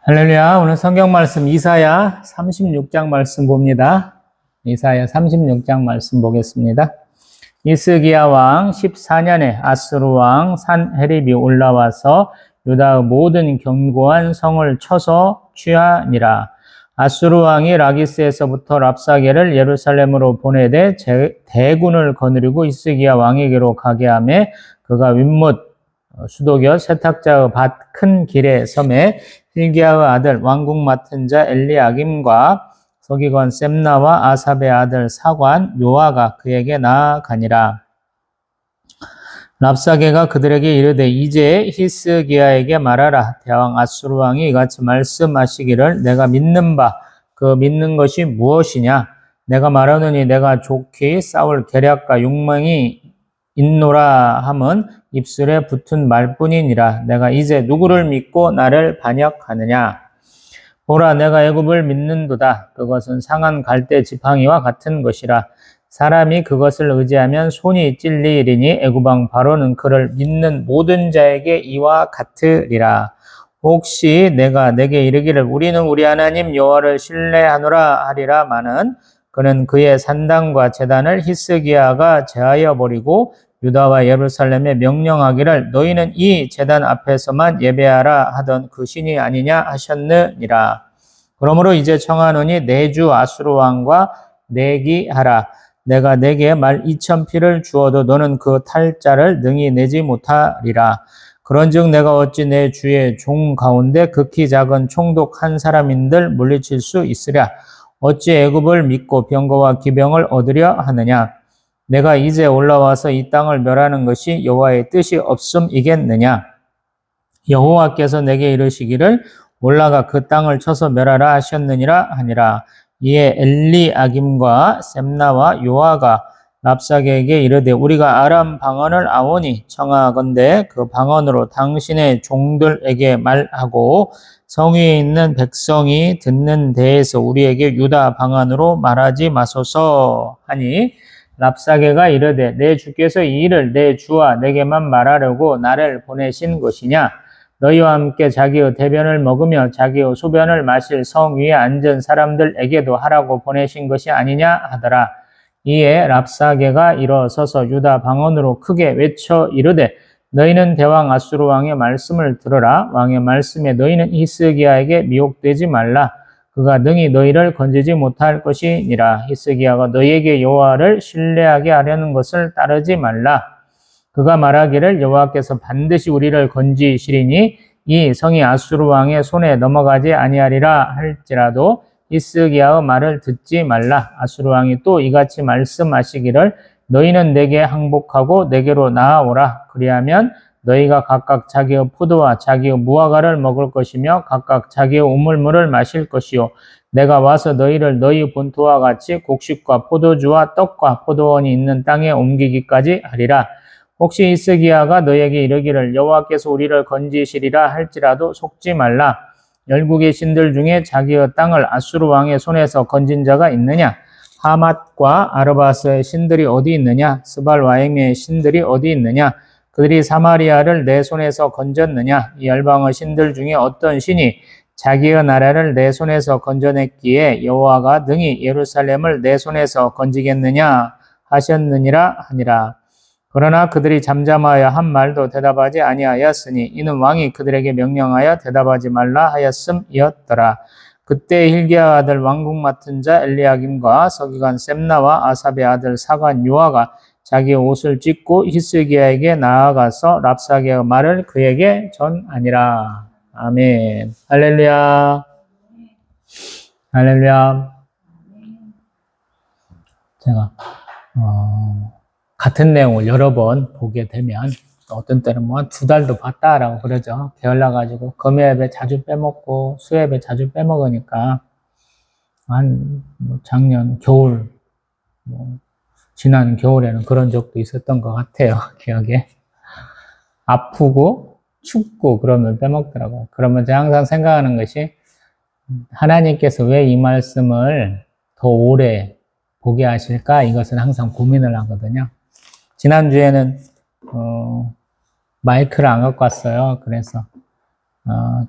할렐루야. 오늘 성경 말씀 이사야 36장 말씀 봅니다. 이사야 36장 말씀 보겠습니다. 히스기야 왕 14년에 아수르 왕 산헤립이 올라와서 유다의 모든 견고한 성을 쳐서 취하니라. 아수르 왕이 라기스에서부터 랍사게를 예루살렘으로 보내되 대군을 거느리고 히스기야 왕에게로 가게 하매 그가 윗못 수도교 세탁자의 밭 큰 길에 섬에 hil기야의 아들 왕궁 맡은 자 엘리야김과 서기관 셈나와 아삽의 아들 사관 요아가 그에게 나아가니라. 랍사게가 그들에게 이르되 이제 히스기야에게 말하라. 대왕 아수르 왕이 이같이 말씀하시기를 내가 믿는 바 그 믿는 것이 무엇이냐. 내가 말하노니 내가 좋게 싸울 계략과 욕망이 있노라 함은 입술에 붙은 말뿐이니라. 내가 이제 누구를 믿고 나를 반역하느냐. 보라, 내가 애굽을 믿는도다. 그것은 상한 갈대 지팡이와 같은 것이라. 사람이 그것을 의지하면 손이 찔리리니 애굽 왕 바로는 그를 믿는 모든 자에게 이와 같으리라. 혹시 내가 내게 이르기를 우리는 우리 하나님 여호와를 신뢰하노라 하리라 마는 그는 그의 산당과 제단을 히스기야가 제하여 버리고 유다와 예루살렘에 명령하기를 너희는 이 제단 앞에서만 예배하라 하던 그 신이 아니냐 하셨느니라. 그러므로 이제 청하노니 내 주 아수르 왕과 내기하라. 내가 내게 말 2,000피를 주어도 너는 그 탈자를 능히 내지 못하리라. 그런즉 내가 어찌 내 주의 종 가운데 극히 작은 총독 한 사람인들 물리칠 수 있으랴. 어찌 애굽을 믿고 병거와 기병을 얻으려 하느냐. 내가 이제 올라와서 이 땅을 멸하는 것이 여호와의 뜻이 없음이겠느냐. 여호와께서 내게 이르시기를 올라가 그 땅을 쳐서 멸하라 하셨느니라 하니라. 이에 엘리야김과 셈나와 요아가 랍사게에게 이르되 우리가 아람 방언을 아오니 청하건대 그 방언으로 당신의 종들에게 말하고 성위에 있는 백성이 듣는 데에서 우리에게 유다 방언으로 말하지 마소서 하니 랍사게가 이르되 내 주께서 이 일을 내 주와 내게만 말하려고 나를 보내신 것이냐. 너희와 함께 자기의 대변을 먹으며 자기의 소변을 마실 성 위에 앉은 사람들에게도 하라고 보내신 것이 아니냐 하더라. 이에 랍사게가 일어서서 유다 방언으로 크게 외쳐 이르되 너희는 대왕 아수르 왕의 말씀을 들으라. 왕의 말씀에 너희는 히스기야에게 미혹되지 말라. 그가 능히 너희를 건지지 못할 것이니라. 히스기야가 너희에게 여호와를 신뢰하게 하려는 것을 따르지 말라. 그가 말하기를 여호와께서 반드시 우리를 건지시리니 이 성이 아수르 왕의 손에 넘어가지 아니하리라 할지라도 히스기야의 말을 듣지 말라. 아수르 왕이 또 이같이 말씀하시기를 너희는 내게 항복하고 내게로 나아오라. 그리하면 너희가 각각 자기의 포도와 자기의 무화과를 먹을 것이며 각각 자기의 우물물을 마실 것이요 내가 와서 너희를 너희 본토와 같이 곡식과 포도주와 떡과 포도원이 있는 땅에 옮기기까지 하리라. 혹시 히스기야가 너희에게 이르기를 여호와께서 우리를 건지시리라 할지라도 속지 말라. 열국의 신들 중에 자기의 땅을 아수르 왕의 손에서 건진 자가 있느냐? 하맛과 아르바스의 신들이 어디 있느냐? 스발 와임의 신들이 어디 있느냐? 그들이 사마리아를 내 손에서 건졌느냐? 이 열방의 신들 중에 어떤 신이 자기의 나라를 내 손에서 건져냈기에 여호와가 능히 예루살렘을 내 손에서 건지겠느냐 하셨느니라 하니라. 그러나 그들이 잠잠하여 한 말도 대답하지 아니하였으니 이는 왕이 그들에게 명령하여 대답하지 말라 하였음이었더라. 그때 hil기야 아들 왕궁 맡은 자 엘리야김과 서기관 셈나와 아삽의 아들 사관 요아가 자기 옷을 찢고 히스기야에게 나아가서 랍사게의 말을 그에게 전하니라. 아멘. 할렐루야. 할렐루야. 제가 같은 내용을 여러 번 보게 되면 어떤 때는 뭐 2달도 봤다라고 그러죠. 게을러가지고 금요일에 자주 빼먹고 수요일에 자주 빼먹으니까 작년 겨울 지난 겨울에는 그런 적도 있었던 것 같아요. 기억에 아프고 춥고 그러면 빼먹더라고요. 그러면 제가 항상 생각하는 것이 하나님께서 왜 이 말씀을 더 오래 보게 하실까? 이것은 항상 고민을 하거든요. 지난주에는 마이크를 안 갖고 왔어요. 그래서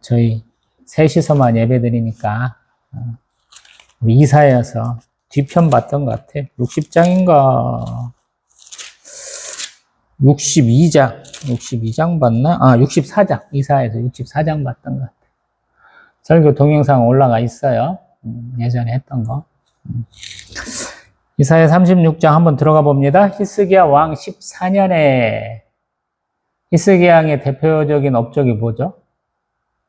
저희 셋이서만 예배 드리니까 우리 이사여서 뒤편 봤던 것 같아. 60장인가 62장 봤나? 64장. 이사에서 64장 봤던 것 같아. 설교 동영상 올라가 있어요. 예전에 했던 거. 이사야 36장 한번 들어가 봅니다. 히스기야 왕 14년에 히스기야 왕의 대표적인 업적이 뭐죠?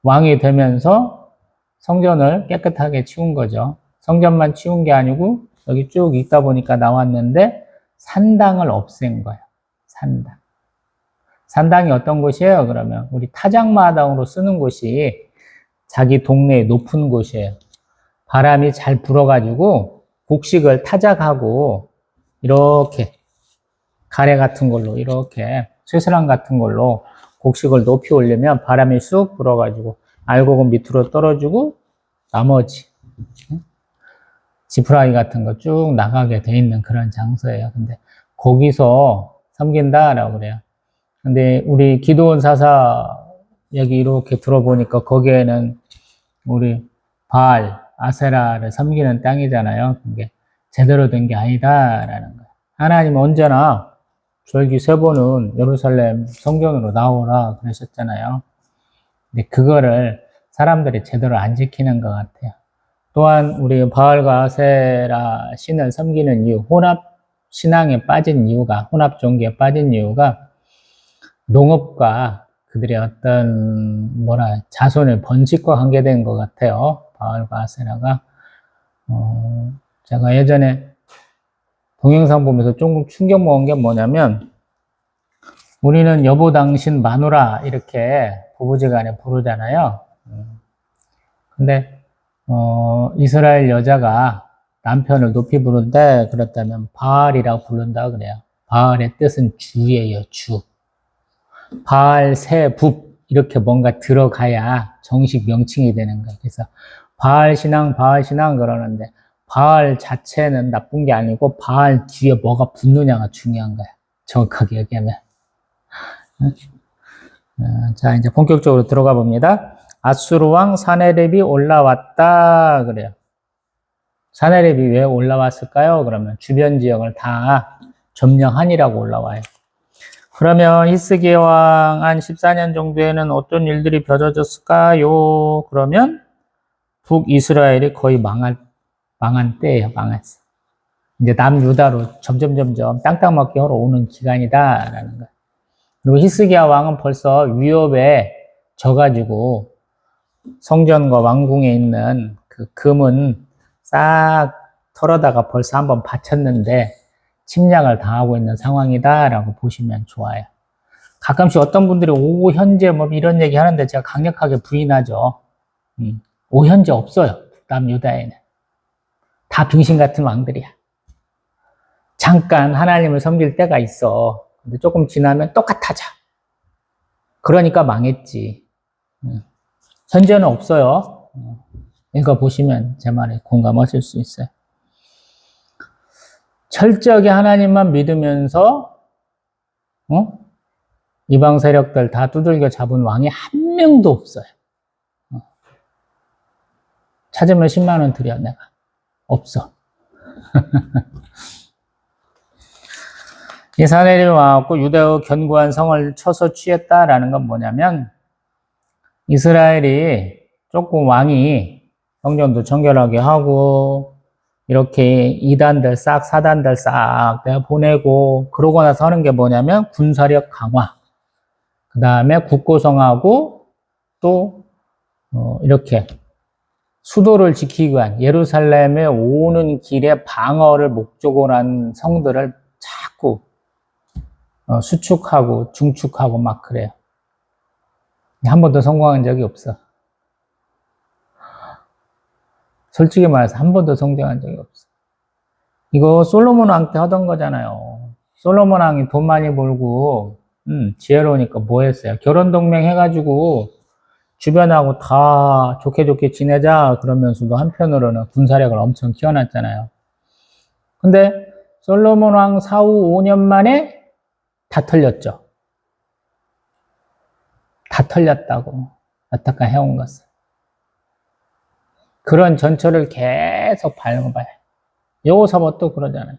왕이 되면서 성전을 깨끗하게 치운 거죠. 성전만 치운 게 아니고 여기 쭉 있다 보니까 나왔는데 산당을 없앤 거예요. 산당. 산당이 어떤 곳이에요? 그러면 우리 타작마당으로 쓰는 곳이 자기 동네에 높은 곳이에요. 바람이 잘 불어가지고 곡식을 타작하고 이렇게 가래 같은 걸로 이렇게 쇠사랑 같은 걸로 곡식을 높이 올리면 바람이 쑥 불어가지고 알곡은 밑으로 떨어지고 나머지 지푸라기 같은 거 쭉 나가게 돼 있는 그런 장소예요. 근데 거기서 섬긴다라고 그래요. 근데 우리 기드온 사사 여기 이렇게 들어보니까 거기에는 우리 바알, 아세라를 섬기는 땅이잖아요. 그게 제대로 된 게 아니다라는 거예요. 하나님은 언제나 절기 세 번은 예루살렘 성전으로 나오라 그러셨잖아요. 근데 그거를 사람들이 제대로 안 지키는 것 같아요. 또한 우리 바알과 아세라 신을 섬기는 이유, 혼합 신앙에 빠진 이유가, 혼합 종교에 빠진 이유가 농업과 그들의 어떤 자손의 번식과 관계된 것 같아요. 바알과 아세라가. 제가 예전에 동영상 보면서 조금 충격 먹은 게 뭐냐면 우리는 여보 당신 마누라 이렇게 부부지간에 부르잖아요. 근데 이스라엘 여자가 남편을 높이 부른데 그렇다면 바알이라고 부른다 그래요. 바알의 뜻은 주예요, 주. 바알, 세, 붓 이렇게 뭔가 들어가야 정식 명칭이 되는 거예요. 그래서 바알 신앙 그러는데 바알 자체는 나쁜 게 아니고 바알 뒤에 뭐가 붙느냐가 중요한 거야. 정확하게 얘기하면. 자, 이제 본격적으로 들어가 봅니다. 아수르 왕 사네립이 올라왔다 그래요. 사네립이 왜 올라왔을까요? 그러면 주변 지역을 다 점령하니라고 올라와요. 그러면 히스기야 왕 한 14년 정도에는 어떤 일들이 벌어졌을까요? 그러면 북이스라엘이 거의 망한 때예요. 망했어. 이제 남유다로 점점 땅 먹기 하러 오는 기간이다라는 거예요. 그리고 히스기야 왕은 벌써 위협에 져가지고 성전과 왕궁에 있는 그 금은 싹 털어다가 벌써 한번 바쳤는데 침략을 당하고 있는 상황이다라고 보시면 좋아요. 가끔씩 어떤 분들이 현재 뭐 이런 얘기 하는데 제가 강력하게 부인하죠. 현재 없어요. 남유다에는. 다 병신 같은 왕들이야. 잠깐 하나님을 섬길 때가 있어. 근데 조금 지나면 똑같아져. 그러니까 망했지. 현재는 없어요. 읽어보시면 제 말에 공감하실 수 있어요. 철저하게 하나님만 믿으면서 이방 세력들 다 두들겨 잡은 왕이 한 명도 없어요. 찾으면 10만 원 드려 내가. 없어. 이 사내립이 와갖고 유다의 견고한 성을 쳐서 취했다라는 건 뭐냐면 이스라엘이 조금 왕이 성전도 청결하게 하고 이렇게 이단들 사단들 싹 내가 보내고 그러고 나서 하는 게 뭐냐면 군사력 강화 그 다음에 국고성하고 또 이렇게 수도를 지키기 위한 예루살렘에 오는 길에 방어를 목적으로 한 성들을 자꾸 수축하고 중축하고 막 그래요. 한 번도 성공한 적이 없어. 솔직히 말해서 한 번도 성공한 적이 없어. 이거 솔로몬 왕 때 하던 거잖아요. 솔로몬 왕이 돈 많이 벌고 지혜로우니까 뭐 했어요? 결혼 동맹 해가지고 주변하고 다 좋게 지내자 그러면서도 한편으로는 군사력을 엄청 키워놨잖아요. 근데 솔로몬 왕 사후 5년 만에 다 털렸죠. 다 털렸다고. 여태까지 해온 것을. 그런 전철을 계속 밟아봐요. 여호사밧도 그러잖아요.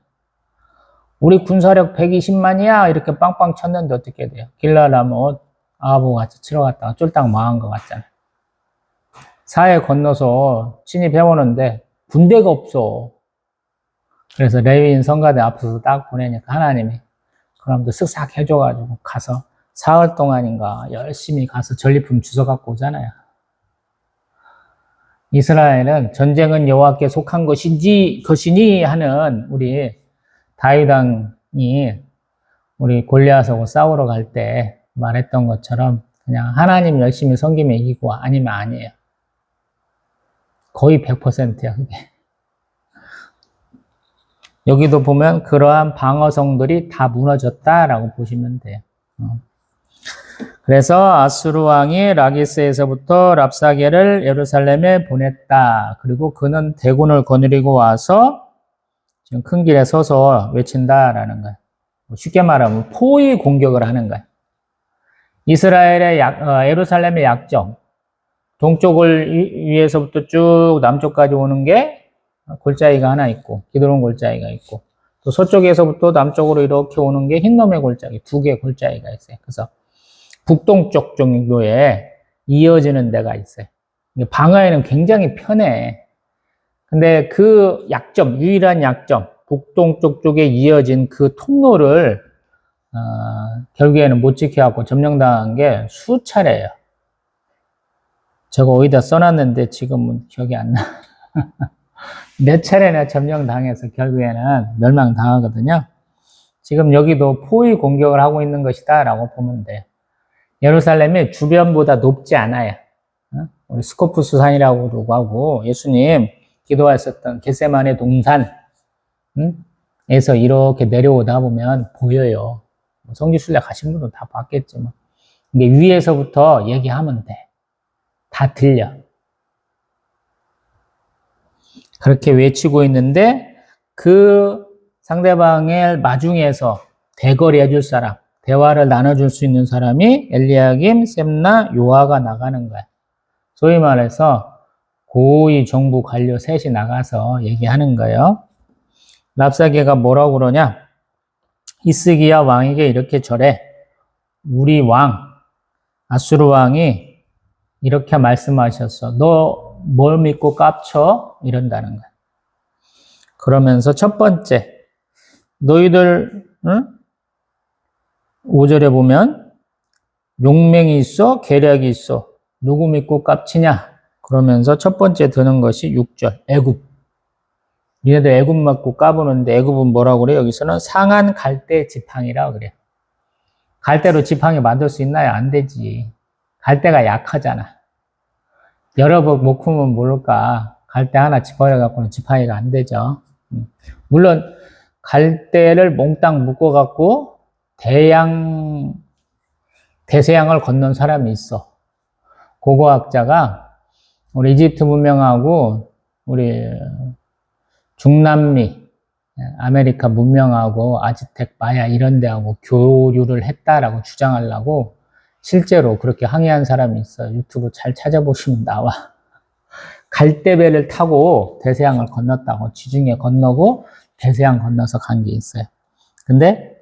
우리 군사력 120만이야 이렇게 빵빵 쳤는데 어떻게 돼요? 길라라못 아하보 같이 치러 갔다가 쫄딱 망한 것 같잖아요. 사해 건너서 진입해오는데 군대가 없어. 그래서 레위인 성가대 앞에서 딱 보내니까 하나님이 그럼도 쓱싹 해줘가지고 가서 사흘 동안인가 열심히 가서 전리품 주워 갖고 오잖아요. 이스라엘은 전쟁은 여호와께 속한 것이니 하는 우리 다윗 왕이 우리 골리앗하고 싸우러 갈 때 말했던 것처럼 그냥 하나님 열심히 섬기면 이기고 아니면 아니에요. 거의 100%야 그게. 여기도 보면 그러한 방어성들이 다 무너졌다라고 보시면 돼요. 그래서 아수르 왕이 라기스에서부터 랍사게를 예루살렘에 보냈다. 그리고 그는 대군을 거느리고 와서 지금 큰 길에 서서 외친다라는 거예요. 쉽게 말하면 포위 공격을 하는 거예요. 이스라엘의 예루살렘의 약점, 동쪽을 위에서부터 쭉 남쪽까지 오는 게 골짜기가 하나 있고 기드론 골짜기가 있고 또 서쪽에서부터 남쪽으로 이렇게 오는 게 흰놈의 골짜기, 두 개의 골짜기가 있어요. 그래서 북동쪽 정도에 이어지는 데가 있어요. 방어에는 굉장히 편해. 근데 그 약점, 유일한 약점, 북동쪽 쪽에 이어진 그 통로를 결국에는 못 지켜갖고 점령당한 게 수차례예요. 저거 어디다 써놨는데 지금은 기억이 안 나. 몇 차례나 점령당해서 결국에는 멸망당하거든요. 지금 여기도 포위 공격을 하고 있는 것이다 라고 보면 돼요. 예루살렘이 주변보다 높지 않아요. 우리 스코프스 산이라고 하고 예수님 기도하셨던 겟세마네 동산 에서 이렇게 내려오다 보면 보여요. 성지순례 가신 분도 다 봤겠지만 이게 위에서부터 얘기하면 돼. 다 들려. 그렇게 외치고 있는데 그 상대방을 마중에서 대거리 해줄 사람, 대화를 나눠줄 수 있는 사람이 엘리야김, 셈나, 요아가 나가는 거야. 소위 말해서 고위 정부 관료 셋이 나가서 얘기하는 거예요. 랍사게가 뭐라고 그러냐? 히스기야 왕에게 이렇게 절해. 우리 왕, 아수르 왕이 이렇게 말씀하셨어. 너 뭘 믿고 깝쳐? 이런다는 거야. 그러면서 첫 번째, 너희들, 응? 5절에 보면 용맹이 있어, 계략이 있어. 누구 믿고 깝치냐? 그러면서 첫 번째 드는 것이 6절, 애굽. 니네들 애굽 맞고 까부는데 애굽은 뭐라고 그래? 여기서는 상한 갈대 지팡이라고 그래. 갈대로 지팡이 만들 수 있나요? 안 되지. 갈대가 약하잖아. 여러 번 못 크면 모를까. 갈대 하나 집어넣어갖고는 지팡이가 안 되죠. 물론 갈대를 몽땅 묶어갖고 대서양을 건넌 사람이 있어. 고고학자가 우리 이집트 문명하고 우리 중남미, 아메리카 문명하고 아즈텍, 마야 이런 데하고 교류를 했다라고 주장하려고 실제로 그렇게 항해한 사람이 있어요. 유튜브 잘 찾아보시면 나와. 갈대배를 타고 대서양을 건넜다고. 지중해 건너고 대서양 건너서 간 게 있어요. 근데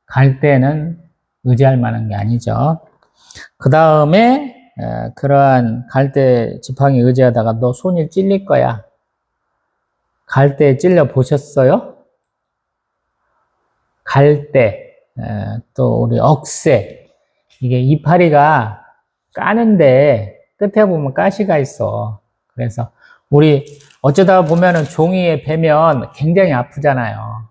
갈대는 의지할 만한 게 아니죠. 그 다음에 그러한 갈대 지팡이 의지하다가 너 손이 찔릴 거야. 갈대에 찔려 보셨어요? 갈대, 또 우리 억새. 이게 이파리가 까는데 끝에 보면 가시가 있어. 그래서 우리 어쩌다 보면은 종이에 베면 굉장히 아프잖아요.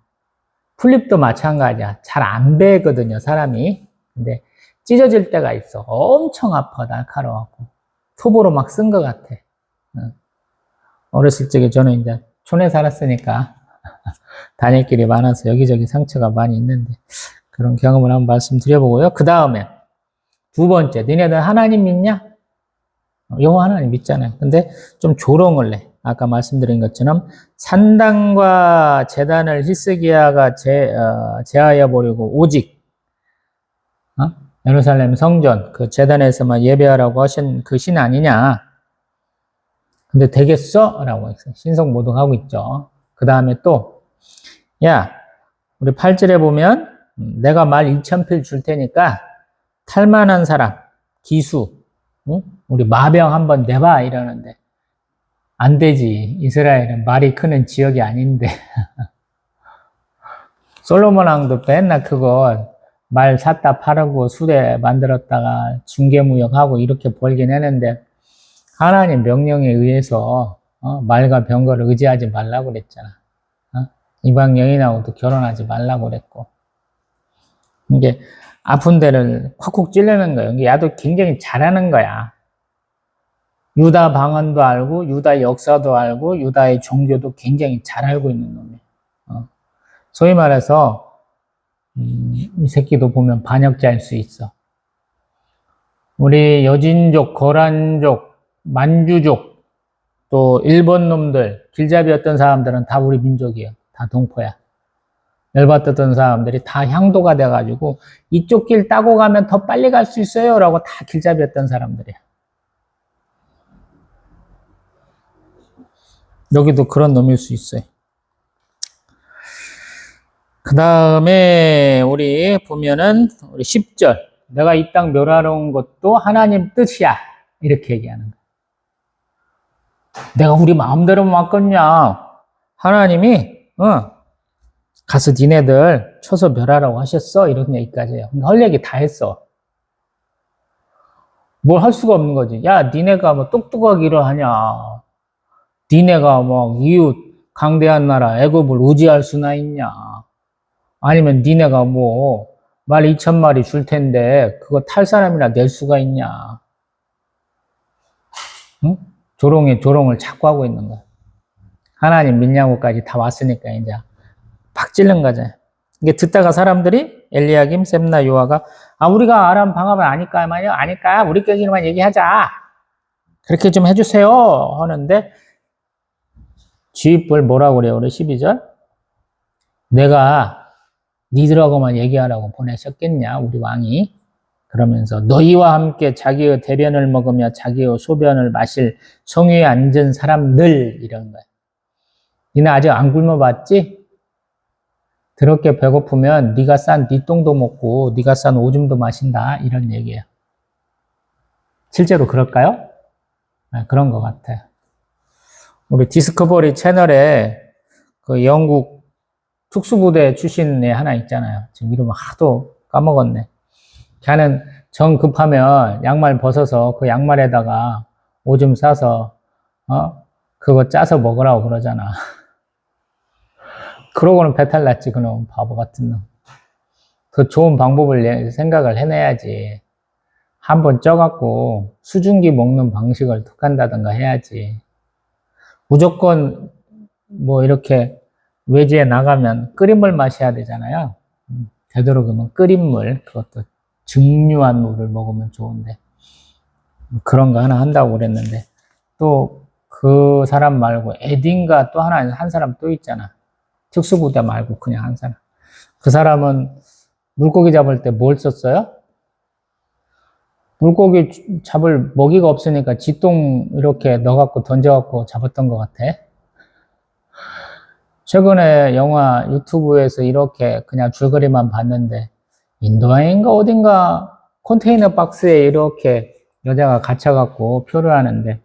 풀립도 마찬가지야. 잘 안 베거든요, 사람이. 근데 찢어질 때가 있어. 엄청 아파, 날카로워갖고. 톱으로 막 쓴 것 같아. 어렸을 적에 저는 이제 촌에 살았으니까 다닐 길이 많아서 여기저기 상처가 많이 있는데 그런 경험을 한번 말씀드려보고요. 그 다음에 두 번째, 너네들 하나님 믿냐? 여호와 하나님 믿잖아요. 근데 좀 조롱을 해. 아까 말씀드린 것처럼 산당과 제단을 히스기야가 제하여 버리고 오직 예루살렘 성전, 그 제단에서만 예배하라고 하신 그 신 아니냐. 근데 되겠어? 라고 했어요. 신성모독하고 있죠. 그 다음에 또, 야, 우리 8절에 보면, 내가 말 2,000필 줄 테니까, 탈만한 사람, 기수, 응? 우리 마병 한번 내봐. 이러는데, 안 되지. 이스라엘은 말이 크는 지역이 아닌데. 솔로몬 왕도 맨날 그거 말 샀다 팔고 수대 만들었다가 중개무역하고 이렇게 벌긴 했는데 하나님 명령에 의해서 말과 병거를 의지하지 말라고 그랬잖아. 이방 여인하고도 결혼하지 말라고 그랬고. 이게 아픈 데를 콱콱 찌르는 거예요. 이게 야도 굉장히 잘하는 거야. 유다 방언도 알고 유다 역사도 알고 유다의 종교도 굉장히 잘 알고 있는 놈이에요. 소위 말해서 이 새끼도 보면 반역자일 수 있어. 우리 여진족, 거란족, 만주족, 또 일본 놈들, 길잡이였던 사람들은 다 우리 민족이에요. 다 동포야. 열받았던 사람들이 다 향도가 돼가지고 이쪽 길 따고 가면 더 빨리 갈 수 있어요 라고 다 길잡이였던 사람들이야. 여기도 그런 놈일 수 있어요. 그 다음에 우리 보면은 우리 10절 내가 이 땅 멸하러 온 것도 하나님 뜻이야 이렇게 얘기하는 거야. 내가 우리 마음대로만 왔겠냐. 하나님이 가서 니네들 쳐서 멸하라고 하셨어 이런 얘기까지 해요. 할 얘기 다 했어. 뭘 할 수가 없는 거지. 야 니네가 뭐 똑똑하기를 하냐. 니네가 뭐 이웃 강대한 나라 애굽을 의지할 수나 있냐. 아니면 니네가 뭐 말 2,000마리 줄 텐데 그거 탈 사람이나 낼 수가 있냐. 응? 조롱에 조롱을 자꾸 하고 있는 거야. 하나님 믿냐고까지 다 왔으니까 이제 팍 찔른 거죠. 이게 듣다가 사람들이 엘리야김, 셈나, 요아가 우리가 아람 방언을 아니까 우리끼리만 얘기하자. 그렇게 좀 해주세요 하는데 지휘부를 뭐라고 그래요? 우리 12절 내가 니들하고만 얘기하라고 보내셨겠냐 우리 왕이. 그러면서 너희와 함께 자기의 대변을 먹으며 자기의 소변을 마실 성위에 앉은 사람들 이런 거야. 니네 아직 안 굶어봤지? 더럽게 배고프면 네가 싼 네 똥도 먹고 네가 싼 오줌도 마신다 이런 얘기예요. 실제로 그럴까요? 네, 그런 것 같아요. 우리 디스커버리 채널에 그 영국 특수부대 출신 애 하나 있잖아요. 지금 이름 하도 까먹었네. 걔는 정 급하면 양말 벗어서 그 양말에다가 오줌 싸서 그거 짜서 먹으라고 그러잖아. 그러고는 배탈 났지 그놈 바보 같은 놈. 더 좋은 방법을 생각을 해내야지. 한번 쪄갖고 수증기 먹는 방식을 택한다든가 해야지. 무조건 뭐 이렇게 외지에 나가면 끓인 물 마셔야 되잖아요. 되도록이면 끓인 물, 그것도 증류한 물을 먹으면 좋은데 그런 거 하나 한다고 그랬는데 또 그 사람 말고 에딘가 또 한 사람 또 있잖아. 특수부대 말고 그냥 한 사람. 그 사람은 물고기 잡을 때 뭘 썼어요? 물고기 잡을 먹이가 없으니까 지똥 이렇게 넣어갖고 던져갖고 잡았던 것 같아. 최근에 영화 유튜브에서 이렇게 그냥 줄거리만 봤는데 인도양인가 어딘가 컨테이너 박스에 이렇게 여자가 갇혀갖고 표를 하는데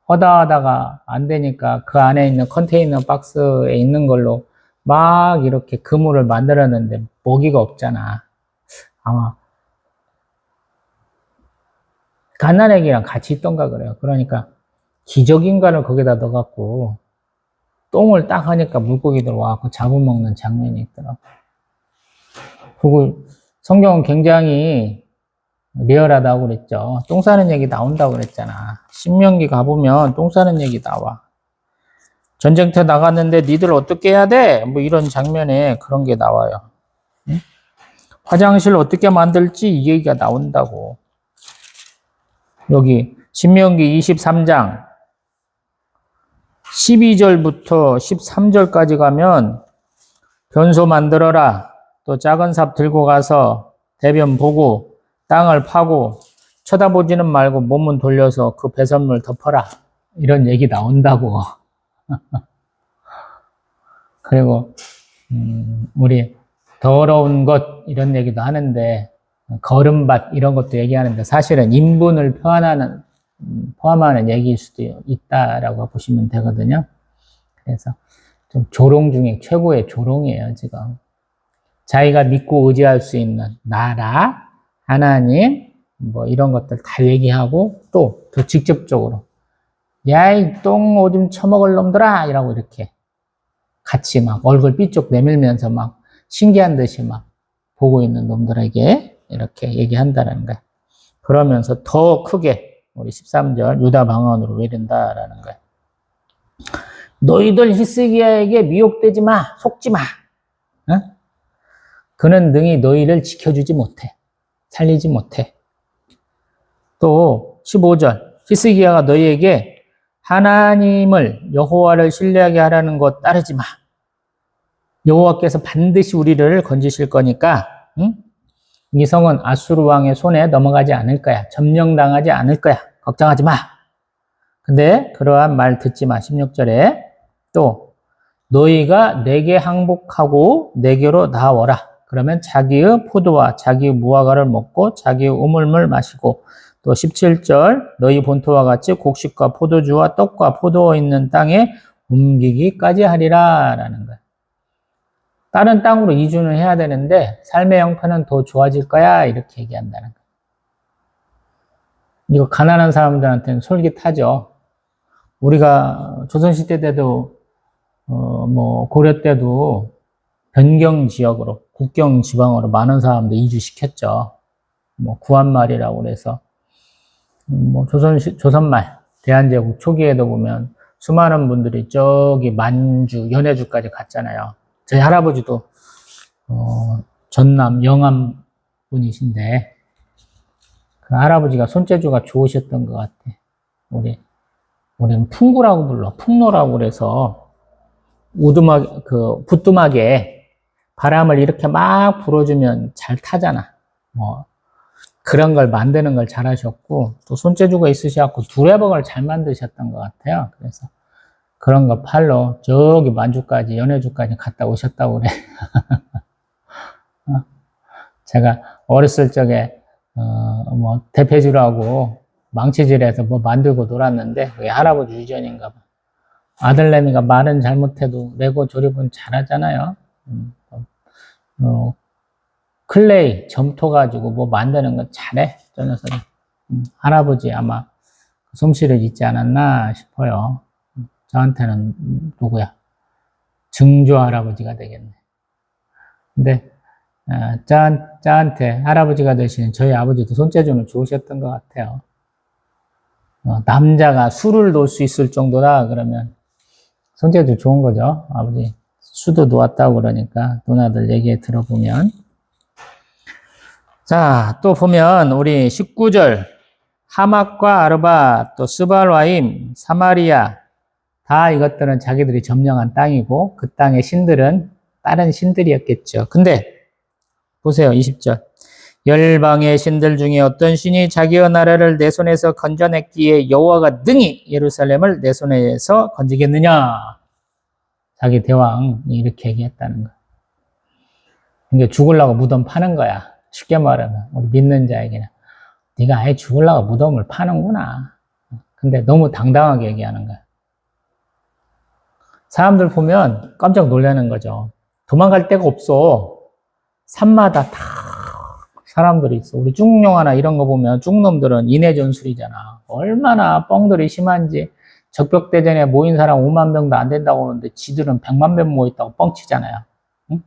하다가 안 되니까 그 안에 있는 컨테이너 박스에 있는 걸로 막 이렇게 그물을 만들었는데 먹이가 없잖아. 아마 갓난애기랑 같이 있던가 그래요. 그러니까 기저귀인간을 거기다 넣어갖고 똥을 딱 하니까 물고기들 와갖고 잡아먹는 장면이 있더라고. 그리고 성경은 굉장히 리얼하다고 그랬죠. 똥 싸는 얘기 나온다고 그랬잖아. 신명기 가보면 똥 싸는 얘기 나와. 전쟁터 나갔는데 니들 어떻게 해야 돼? 뭐 이런 장면에 그런 게 나와요. 응? 화장실 어떻게 만들지 이 얘기가 나온다고. 여기 신명기 23장 12절부터 13절까지 가면 변소 만들어라. 또 작은 삽 들고 가서 대변 보고 땅을 파고 쳐다보지는 말고 몸은 돌려서 그 배설물 덮어라. 이런 얘기 나온다고. 그리고 우리 더러운 것 이런 얘기도 하는데 거름밭 이런 것도 얘기하는데 사실은 인분을 포함하는 얘기일 수도 있다라고 보시면 되거든요. 그래서 좀 조롱 중에 최고의 조롱이에요, 지금. 자기가 믿고 의지할 수 있는 나라, 하나님, 뭐 이런 것들 다 얘기하고 또 더 직접적으로 야, 이 똥 오줌 처먹을 놈들아! 이라고 이렇게 같이 막 얼굴 삐쪽 내밀면서 막 신기한 듯이 막 보고 있는 놈들에게 이렇게 얘기한다는 거예요. 그러면서 더 크게 우리 13절 유다 방언으로 외린다라는 거예요. 너희들 히스기야에게 미혹되지 마, 속지 마. 어? 그는 능히 너희를 지켜주지 못해. 살리지 못해. 또 15절 히스기야가 너희에게 하나님을 여호와를 신뢰하게 하라는 것 따르지 마. 여호와께서 반드시 우리를 건지실 거니까 이 성은 아수르 왕의 손에 넘어가지 않을 거야. 점령당하지 않을 거야. 걱정하지 마. 근데 그러한 말 듣지 마. 16절에 또 너희가 내게 항복하고 내게로 나와라. 그러면 자기의 포도와 자기의 무화과를 먹고 자기의 우물물 마시고 또 17절 너희 본토와 같이 곡식과 포도주와 떡과 포도가 있는 땅에 옮기기까지 하리라 라는 거예요. 다른 땅으로 이주는 해야 되는데 삶의 형편은 더 좋아질 거야 이렇게 얘기한다는 거예요. 이거 가난한 사람들한테는 솔깃하죠. 우리가 조선시대 때도 뭐 고려 때도 변경 지역으로 국경 지방으로 많은 사람들 이주시켰죠. 뭐 구한말이라고 그래서 뭐 조선말 대한제국 초기에도 보면 수많은 분들이 저기 만주 연해주까지 갔잖아요. 저희 할아버지도 전남 영암 분이신데 그 할아버지가 손재주가 좋으셨던 것 같아. 우리는 풍구라고 불러. 풍로라고 그래서 부뚜막에 바람을 이렇게 막 불어주면 잘 타잖아. 뭐 그런 걸 만드는 걸 잘하셨고 또 손재주가 있으셔갖고 두레박을 잘 만드셨던 것 같아요. 그래서 그런 거 팔러 저기 만주까지 연해주까지 갔다 오셨다고 그래. 제가 어렸을 적에 뭐 대패질하고 망치질해서 뭐 만들고 놀았는데 그게 할아버지 유전인가 봐. 아들내미가 말은 잘못해도 레고 조립은 잘하잖아요. 클레이 점토 가지고 뭐 만드는 건 잘해. 저 녀석이. 할아버지 아마 솜씨를 잊지 않았나 싶어요. 저한테는 누구야? 증조 할아버지가 되겠네. 근데 저한테 할아버지가 되시는 저희 아버지도 손재주는 좋으셨던 것 같아요. 남자가 술을 놓을 수 있을 정도다 그러면 손재주 좋은 거죠. 아버지 수도 놓았다고 그러니까 누나들 얘기 들어보면. 자, 또 보면 우리 19절 하맛과 아르바 또 스발와임 사마리아 다 이것들은 자기들이 점령한 땅이고 그 땅의 신들은 다른 신들이었겠죠. 근데 보세요. 20절 열방의 신들 중에 어떤 신이 자기의 나라를 내 손에서 건져냈기에 여호와가 능히 예루살렘을 내 손에서 건지겠느냐. 자기 대왕이 이렇게 얘기했다는 거야. 그러니까 죽으려고 무덤 파는 거야. 쉽게 말하면 우리 믿는 자에게는 네가 아예 죽으려고 무덤을 파는구나. 근데 너무 당당하게 얘기하는 거야. 사람들 보면 깜짝 놀라는 거죠. 도망갈 데가 없어. 산마다 다 사람들이 있어. 우리 쭉룡하나 이런 거 보면 쭉놈들은 인해전술이잖아. 얼마나 뻥들이 심한지 적벽대전에 모인 사람 5만 명도 안 된다고 하는데 지들은 100만 명 모였다고 뻥치잖아요. 응?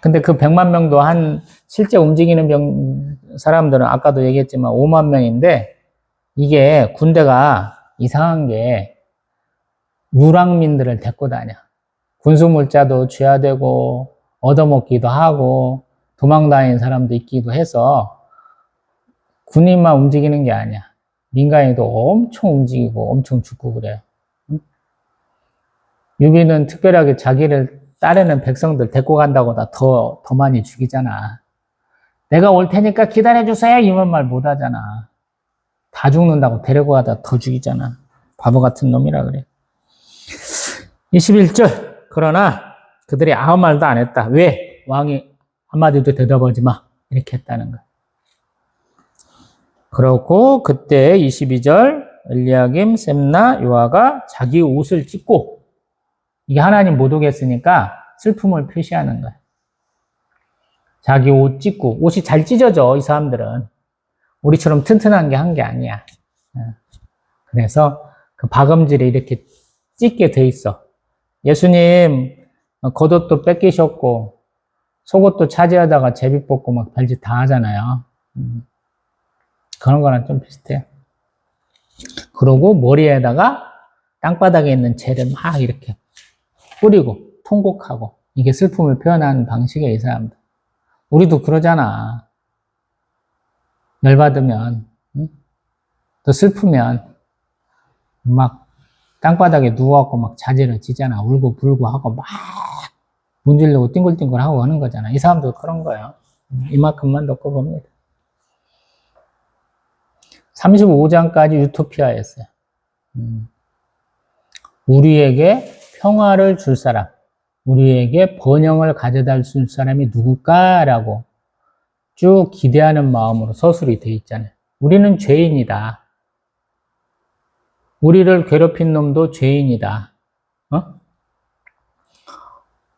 근데 그 100만 명도 실제 움직이는 사람들은 아까도 얘기했지만 5만 명인데 이게 군대가 이상한 게 유랑민들을 데리고 다녀. 군수물자도 쥐어야 되고 얻어먹기도 하고 도망다니는 사람도 있기도 해서 군인만 움직이는 게 아니야. 민간인도 엄청 움직이고 엄청 죽고 그래요. 유비는 특별하게 자기를 따르는 백성들 데리고 간다고 더 많이 죽이잖아. 내가 올 테니까 기다려주세요. 이런 말 못하잖아. 다 죽는다고 데리고 가다 더 죽이잖아. 바보 같은 놈이라 그래. 21절. 그러나 그들이 아무 말도 안 했다. 왜? 왕이 한마디도 대답하지 마. 이렇게 했다는 거야. 그렇고 그때 22절 엘리야김, 셈나, 요아가 자기 옷을 찢고, 이게 하나님 못 오겠으니까 슬픔을 표시하는 거야. 자기 옷 찢고, 옷이 잘 찢어져 이 사람들은. 우리처럼 튼튼한 게 한 게 아니야. 그래서 그 박음질에 이렇게 찢게 돼 있어. 예수님 겉옷도 뺏기셨고 속옷도 차지하다가 제비 뽑고 막 별짓 다 하잖아요. 그런 거랑 좀 비슷해요. 그러고 머리에다가 땅바닥에 있는 재를 막 이렇게 뿌리고 통곡하고, 이게 슬픔을 표현하는 방식이에요, 이 사람들. 우리도 그러잖아. 열받으면, 응? 또 슬프면 막 땅바닥에 누워갖고 막 자지를 지잖아. 울고 불고 하고 막 문질르고 띵글띵글 하고 하는 거잖아. 이 사람도 그런 거예요. 이만큼만 넣고 봅니다. 35장까지 유토피아였어요. 우리에게 평화를 줄 사람, 우리에게 번영을 가져다 줄 사람이 누굴까라고 쭉 기대하는 마음으로 서술이 돼 있잖아요. 우리는 죄인이다. 우리를 괴롭힌 놈도 죄인이다.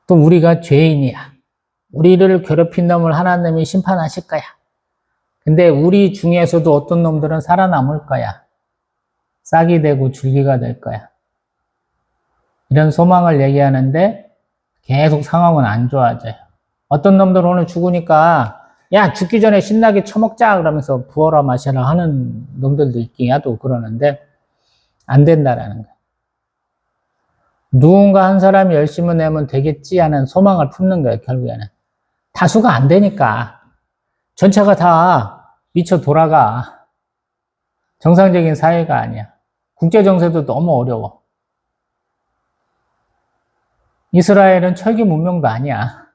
또 우리가 죄인이야. 우리를 괴롭힌 놈을 하나님이 심판하실 거야. 근데 우리 중에서도 어떤 놈들은 살아남을 거야. 싹이 되고 줄기가 될 거야. 이런 소망을 얘기하는데 계속 상황은 안 좋아져요. 어떤 놈들은 오늘 죽으니까 야, 죽기 전에 신나게 처먹자 그러면서 부어라 마셔라 하는 놈들도 있긴 하도 그러는데 안 된다라는 거예요. 누군가 한 사람이 열심히 내면 되겠지 하는 소망을 품는 거예요, 결국에는. 다수가 안 되니까 전체가 다 미쳐 돌아가. 정상적인 사회가 아니야. 국제정세도 너무 어려워. 이스라엘은 철기 문명도 아니야.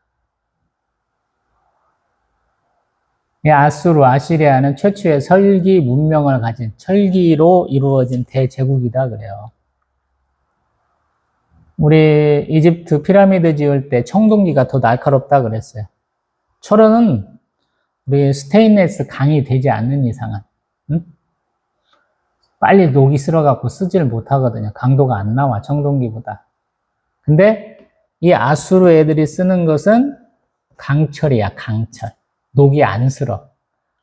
아수르, 아시리아는 최초의 설기 문명을 가진 철기로 이루어진 대제국이다 그래요. 우리 이집트 피라미드 지을 때 청동기가 더 날카롭다 그랬어요. 철은 우리 스테인레스 강이 되지 않는 이상은 빨리 녹이 쓸어갖고 쓰지를 못하거든요. 강도가 안 나와, 청동기보다. 근데 이 아수르 애들이 쓰는 것은 강철이야, 강철. 녹이 안 쓸어.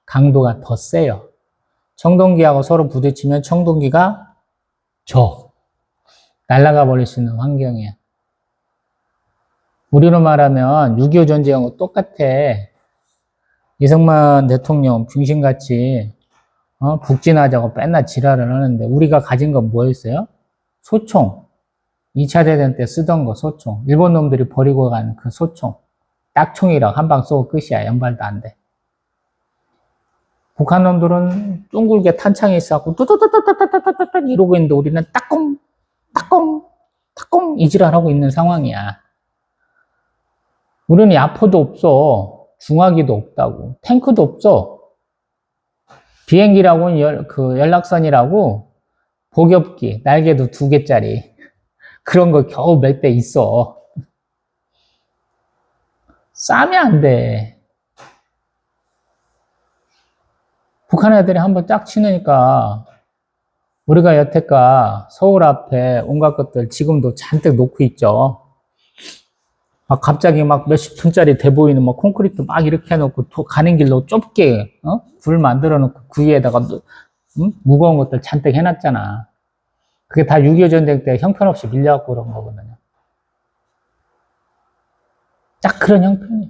강도가 더 세요. 청동기하고 서로 부딪히면 청동기가 날아가 버릴 수 있는 환경이야. 우리로 말하면 6.25 전쟁하고 똑같아. 이승만 대통령 병신같이 북진하자고 맨날 지랄을 하는데 우리가 가진 건 뭐였어요? 소총. 2차 대전 때 쓰던 거 소총. 일본 놈들이 버리고 간 그 소총. 딱총이랑 한 방 쏘고 끝이야. 연발도 안 돼. 북한 놈들은 둥글게 탄창이 있어갖고 뚜뚜뚜뚜뚜뚜뚜뚜 이러고 있는데 우리는 따꽁 이지랄하고 있는 상황이야. 우리는 야포도 없어. 중화기도 없다고. 탱크도 없어. 비행기라고는 연락선이라고 복엽기, 날개도 2개짜리. 그런 거 겨우 몇 대 있어. 싸면 안 돼. 북한 애들이 한번 딱 치니까 우리가 여태까 서울 앞에 온갖 것들 지금도 잔뜩 놓고 있죠. 막 갑자기 막 몇십 톤짜리 돼 보이는 막 콘크리트 막 이렇게 해놓고 가는 길로 좁게 불 만들어 놓고 그 위에다가 무거운 것들 잔뜩 해놨잖아. 그게 다 6.25 전쟁 때 형편없이 밀려갖고 그런 거거든요. 딱 그런 형편이야.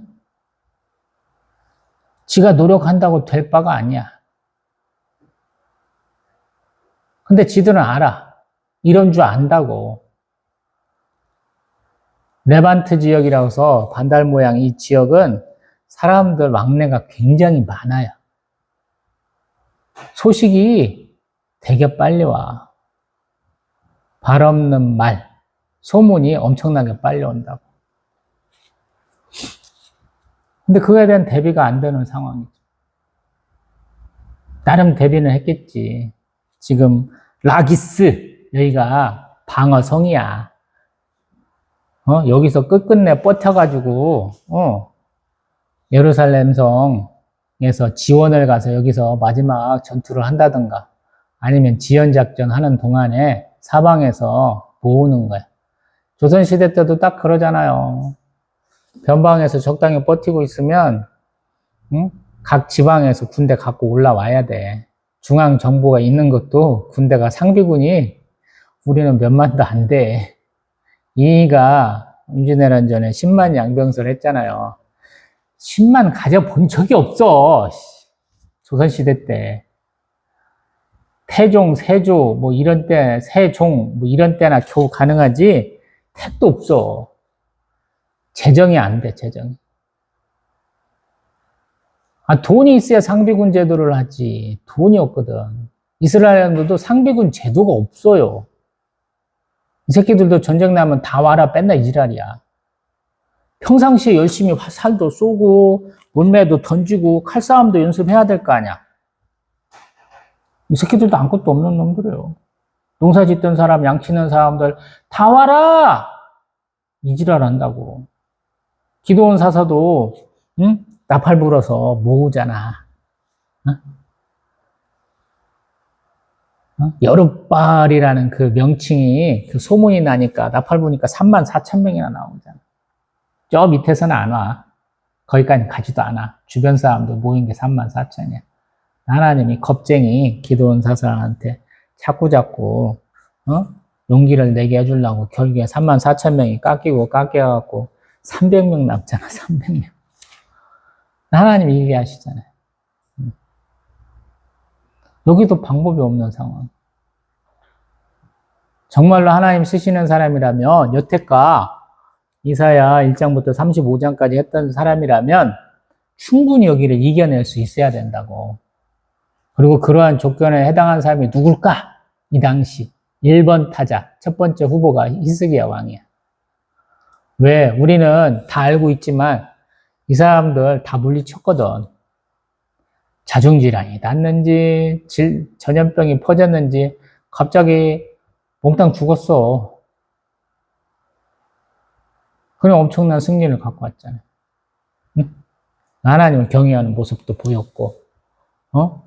지가 노력한다고 될 바가 아니야. 근데 지들은 알아. 이런 줄 안다고. 레반트 지역이라고 해서 반달 모양 이 지역은 사람들 왕래가 굉장히 많아요. 소식이 되게 빨리 와. 발 없는 말, 소문이 엄청나게 빨리 온다고. 근데 그거에 대한 대비가 안 되는 상황이죠. 나름 대비는 했겠지. 지금 라기스 여기가 방어성이야. 여기서 끝끝내 버텨가지고 예루살렘 성에서 지원을 가서 여기서 마지막 전투를 한다든가 아니면 지연작전 하는 동안에 사방에서 모으는 거야. 조선시대 때도 딱 그러잖아요. 변방에서 적당히 버티고 있으면 각 지방에서 군대 갖고 올라와야 돼. 중앙 정부가 있는 것도 군대가 상비군이 우리는 몇만도 안 돼. 이가 임진왜란전에 10만 양병설 했잖아요. 10만 가져본 적이 없어. 조선시대 때. 태종, 세조, 뭐 이런 때, 세종, 뭐 이런 때나 겨우 가능하지, 택도 없어. 재정이 안 돼, 재정이. 돈이 있어야 상비군 제도를 하지. 돈이 없거든. 이스라엘도 상비군 제도가 없어요. 이 새끼들도 전쟁 나면 다 와라, 맨날 이 지랄이야. 평상시에 열심히 화살도 쏘고, 몰매도 던지고, 칼싸움도 연습해야 될 거 아니야. 이 새끼들도 아무것도 없는 놈들이에요. 농사 짓던 사람, 양 치는 사람들, 다 와라! 이 지랄 한다고. 기도원 사사도, 나팔 불어서 모으잖아. 여름발이라는 그 명칭이, 그 소문이 나니까, 나팔 부니까 3만 4천 명이나 나오잖아. 저 밑에서는 안 와. 거기까지 가지도 않아. 주변 사람들 모인 게 3만 4천이야. 하나님이 겁쟁이 기도원 사사한테 자꾸 용기를 내게 해주려고 결국에 3만 4천 명이 깎여갖고 300명 남잖아. 300명. 하나님이 이기게 하시잖아요. 여기도 방법이 없는 상황. 정말로 하나님 쓰시는 사람이라면 여태껏 이사야 1장부터 35장까지 했던 사람이라면 충분히 여기를 이겨낼 수 있어야 된다고. 그리고 그러한 조건에 해당한 사람이 누굴까? 이 당시 1번 타자, 첫 번째 후보가 히스기야 왕이야. 왜? 우리는 다 알고 있지만 이 사람들 다 물리쳤거든. 자중질환이 났는지 전염병이 퍼졌는지 갑자기 몽땅 죽었어. 그런 엄청난 승리를 갖고 왔잖아요. 응? 하나님을 경외하는 모습도 보였고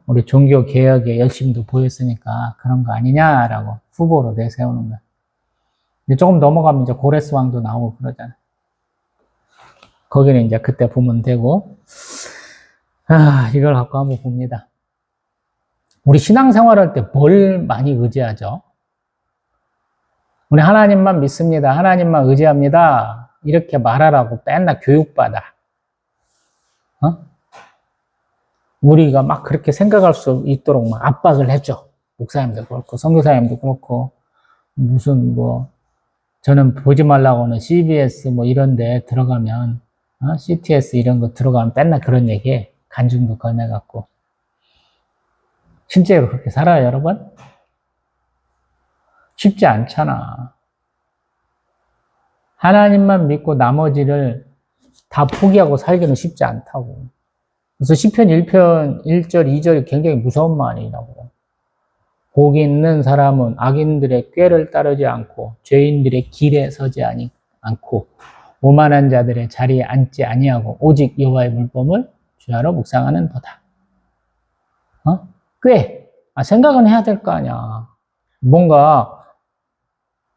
우리 종교 개혁의 열심도 보였으니까 그런 거 아니냐라고 후보로 내세우는 거야. 이제 조금 넘어가면 이제 고레스 왕도 나오고 그러잖아. 거기는 이제 그때 보면 되고, 이걸 갖고 한번 봅니다. 우리 신앙생활 할 때 뭘 많이 의지하죠? 우리 하나님만 믿습니다. 하나님만 의지합니다. 이렇게 말하라고 맨날 교육받아. 우리가 막 그렇게 생각할 수 있도록 막 압박을 해줘. 목사님도 그렇고, 선교사님도 그렇고, 무슨 저는 보지 말라고는 CBS 뭐 이런 데 들어가면, CTS 이런 거 들어가면 맨날 그런 얘기 해. 간증도 권해갖고. 실제로 그렇게 살아요, 여러분? 쉽지 않잖아. 하나님만 믿고 나머지를 다 포기하고 살기는 쉽지 않다고. 그래서 시편 1편 1절 2절이 굉장히 무서운 말이라고. 복 있는 사람은 악인들의 꾀를 따르지 않고 죄인들의 길에 서지 않고 오만한 자들의 자리에 앉지 아니하고 오직 여호와의 물법을 주야로 묵상하는 도다. 꽤 생각은 해야 될 거 아니야. 뭔가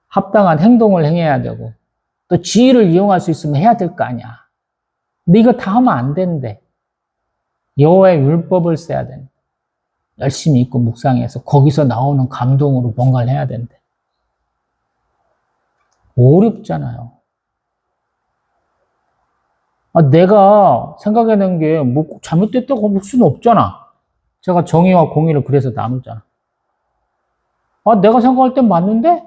합당한 행동을 행해야 되고 또 지혜를 이용할 수 있으면 해야 될 거 아니야. 근데 이거 다 하면 안 된대. 여호와의 율법을 써야 된대. 열심히 읽고 묵상해서 거기서 나오는 감동으로 뭔가를 해야 된대. 어렵잖아요. 내가 생각해낸 게 꼭 잘못됐다고 볼 수는 없잖아. 제가 정의와 공의를 그래서 나누잖아. 내가 생각할 땐 맞는데?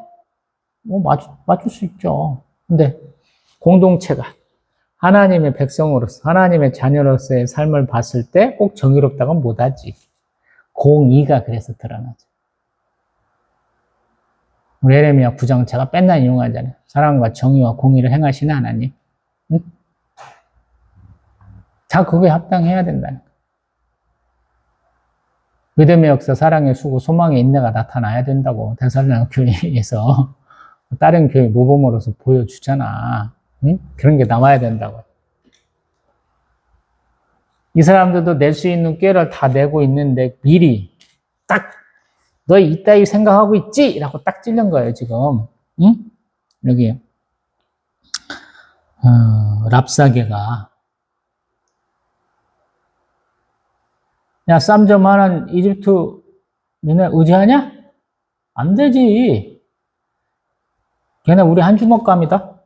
맞출 수 있죠. 근데 공동체가 하나님의 백성으로서, 하나님의 자녀로서의 삶을 봤을 때 꼭 정의롭다고는 못하지. 공의가 그래서 드러나죠. 우리 에레미야 9장 제가 맨날 이용하잖아요. 사랑과 정의와 공의를 행하시는 하나님. 응? 다 그거에 합당해야 된다는 거예요. 믿음의 역사, 사랑의 수고, 소망의 인내가 나타나야 된다고 데살로니가 교회에서 다른 교회 모범으로서 보여주잖아. 응? 그런 게 나와야 된다고. 이 사람들도 낼 수 있는 꾀를 다 내고 있는데 미리 딱 너 이따위 생각하고 있지? 라고 딱 찔른 거예요, 지금. 응? 여기 랍사게가 야, 쌈 좀 하는 이집트 너네 의지하냐? 안 되지. 걔네 우리 한 주먹감이다.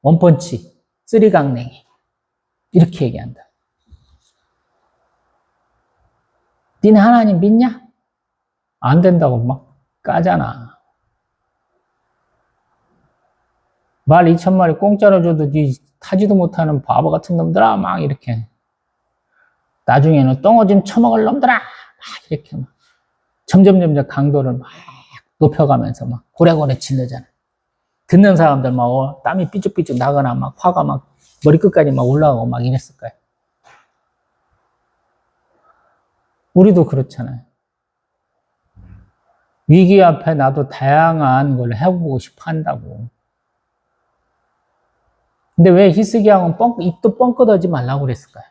원펀치, 쓰리강냉이. 이렇게 얘기한다. 니네 하나님 믿냐? 안 된다고 막 까잖아. 말 2,000마리 공짜로 줘도 니 타지도 못하는 바보 같은 놈들아. 막 이렇게. 나중에는 똥어 좀 처먹을 놈들아. 막 이렇게 막. 점점 강도를 막 높여가면서 막 고래고래 질르잖아. 듣는 사람들 막 땀이 삐죽삐죽 나거나 막 화가 막 머리끝까지 막 올라가고 막 이랬을 거야. 우리도 그렇잖아요. 위기 앞에 나도 다양한 걸 해보고 싶어 한다고. 근데 왜 히스기야는 입도 뻥끗하지 말라고 그랬을까요?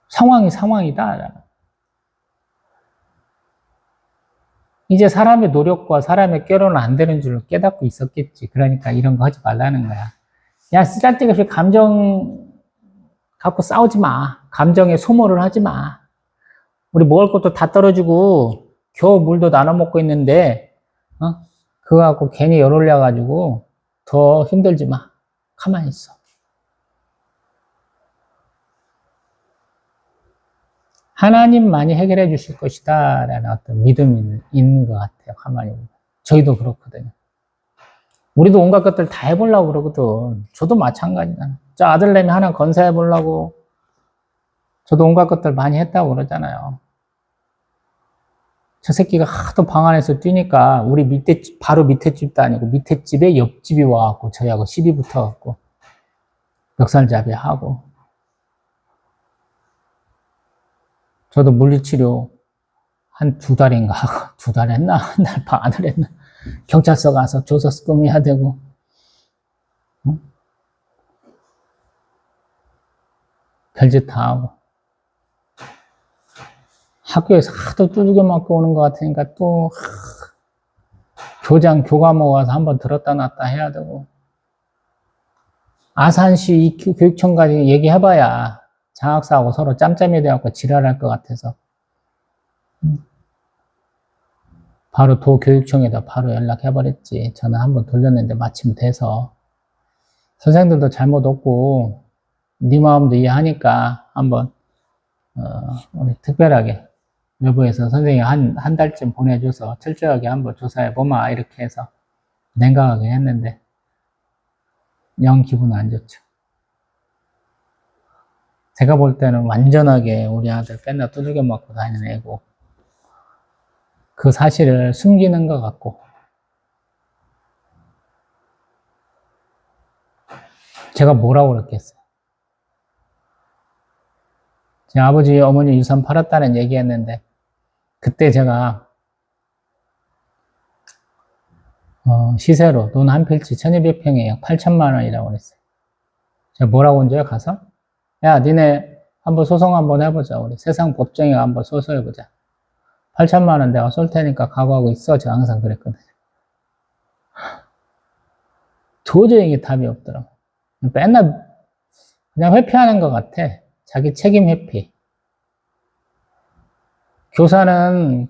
상황이 상황이다. 이제 사람의 노력과 사람의 꾀로는 안 되는 줄 깨닫고 있었겠지. 그러니까 이런 거 하지 말라는 거야. 야, 쓰잘데없이 감정 갖고 싸우지 마. 감정에 소모를 하지 마. 우리 먹을 것도 다 떨어지고 겨우 물도 나눠 먹고 있는데 그거 갖고 괜히 열 올려가지고 더 힘들지 마. 가만히 있어. 하나님만이 해결해 주실 것이다 라는 어떤 믿음이 있는 것 같아요. 가만히 보면. 저희도 그렇거든요. 우리도 온갖 것들 다 해보려고 그러거든. 저도 마찬가지잖아. 저 아들내미 하나 건사해보려고 저도 온갖 것들 많이 했다고 그러잖아요. 저 새끼가 하도 방 안에서 뛰니까 우리 밑에 집, 바로 밑에 집도 아니고 밑에 집에 옆집이 와갖고 저희하고 시비 붙어갖고 멱살잡이 하고 저도 물리치료 한 2달인가 하고 2달 했나? 한 달 반을 했나? 경찰서 가서 조서 수금해야 되고 별짓 다 하고 학교에서 하도 두들겨 맞고 오는 것 같으니까 또 교과목 와서 한번 들었다 놨다 해야 되고 아산시 교육청까지 얘기해봐야 장학사하고 서로 짬짬이 돼갖고 지랄할 것 같아서 바로 도교육청에다 바로 연락해버렸지. 전화 한번 돌렸는데 마침 돼서 선생님들도 잘못 없고 네 마음도 이해하니까 한번 우리 특별하게 외부에서 선생님이 한 달쯤 보내줘서 철저하게 한번 조사해보마 이렇게 해서 냉각하게 했는데 영 기분 안 좋죠. 제가 볼 때는 완전하게 우리 아들 뺀다 두들겨 맞고 다니는 애고 그 사실을 숨기는 것 같고 제가 뭐라고 그랬겠어요. 제 아버지 어머니 유산 팔았다는 얘기했는데 그때 제가 시세로 돈 한 필지 1200평에 8천만 원이라고 그랬어요. 제가 뭐라고 한 줄 가서 야 니네 한번 소송 한번 해보자. 우리 세상 법정에 한번 소송해보자. 8천만 원 내가 쏠 테니까 각오하고 있어. 제가 항상 그랬거든요. 도저히 이게 답이 없더라고. 맨날 그냥 회피하는 것 같아. 자기 책임 회피. 교사는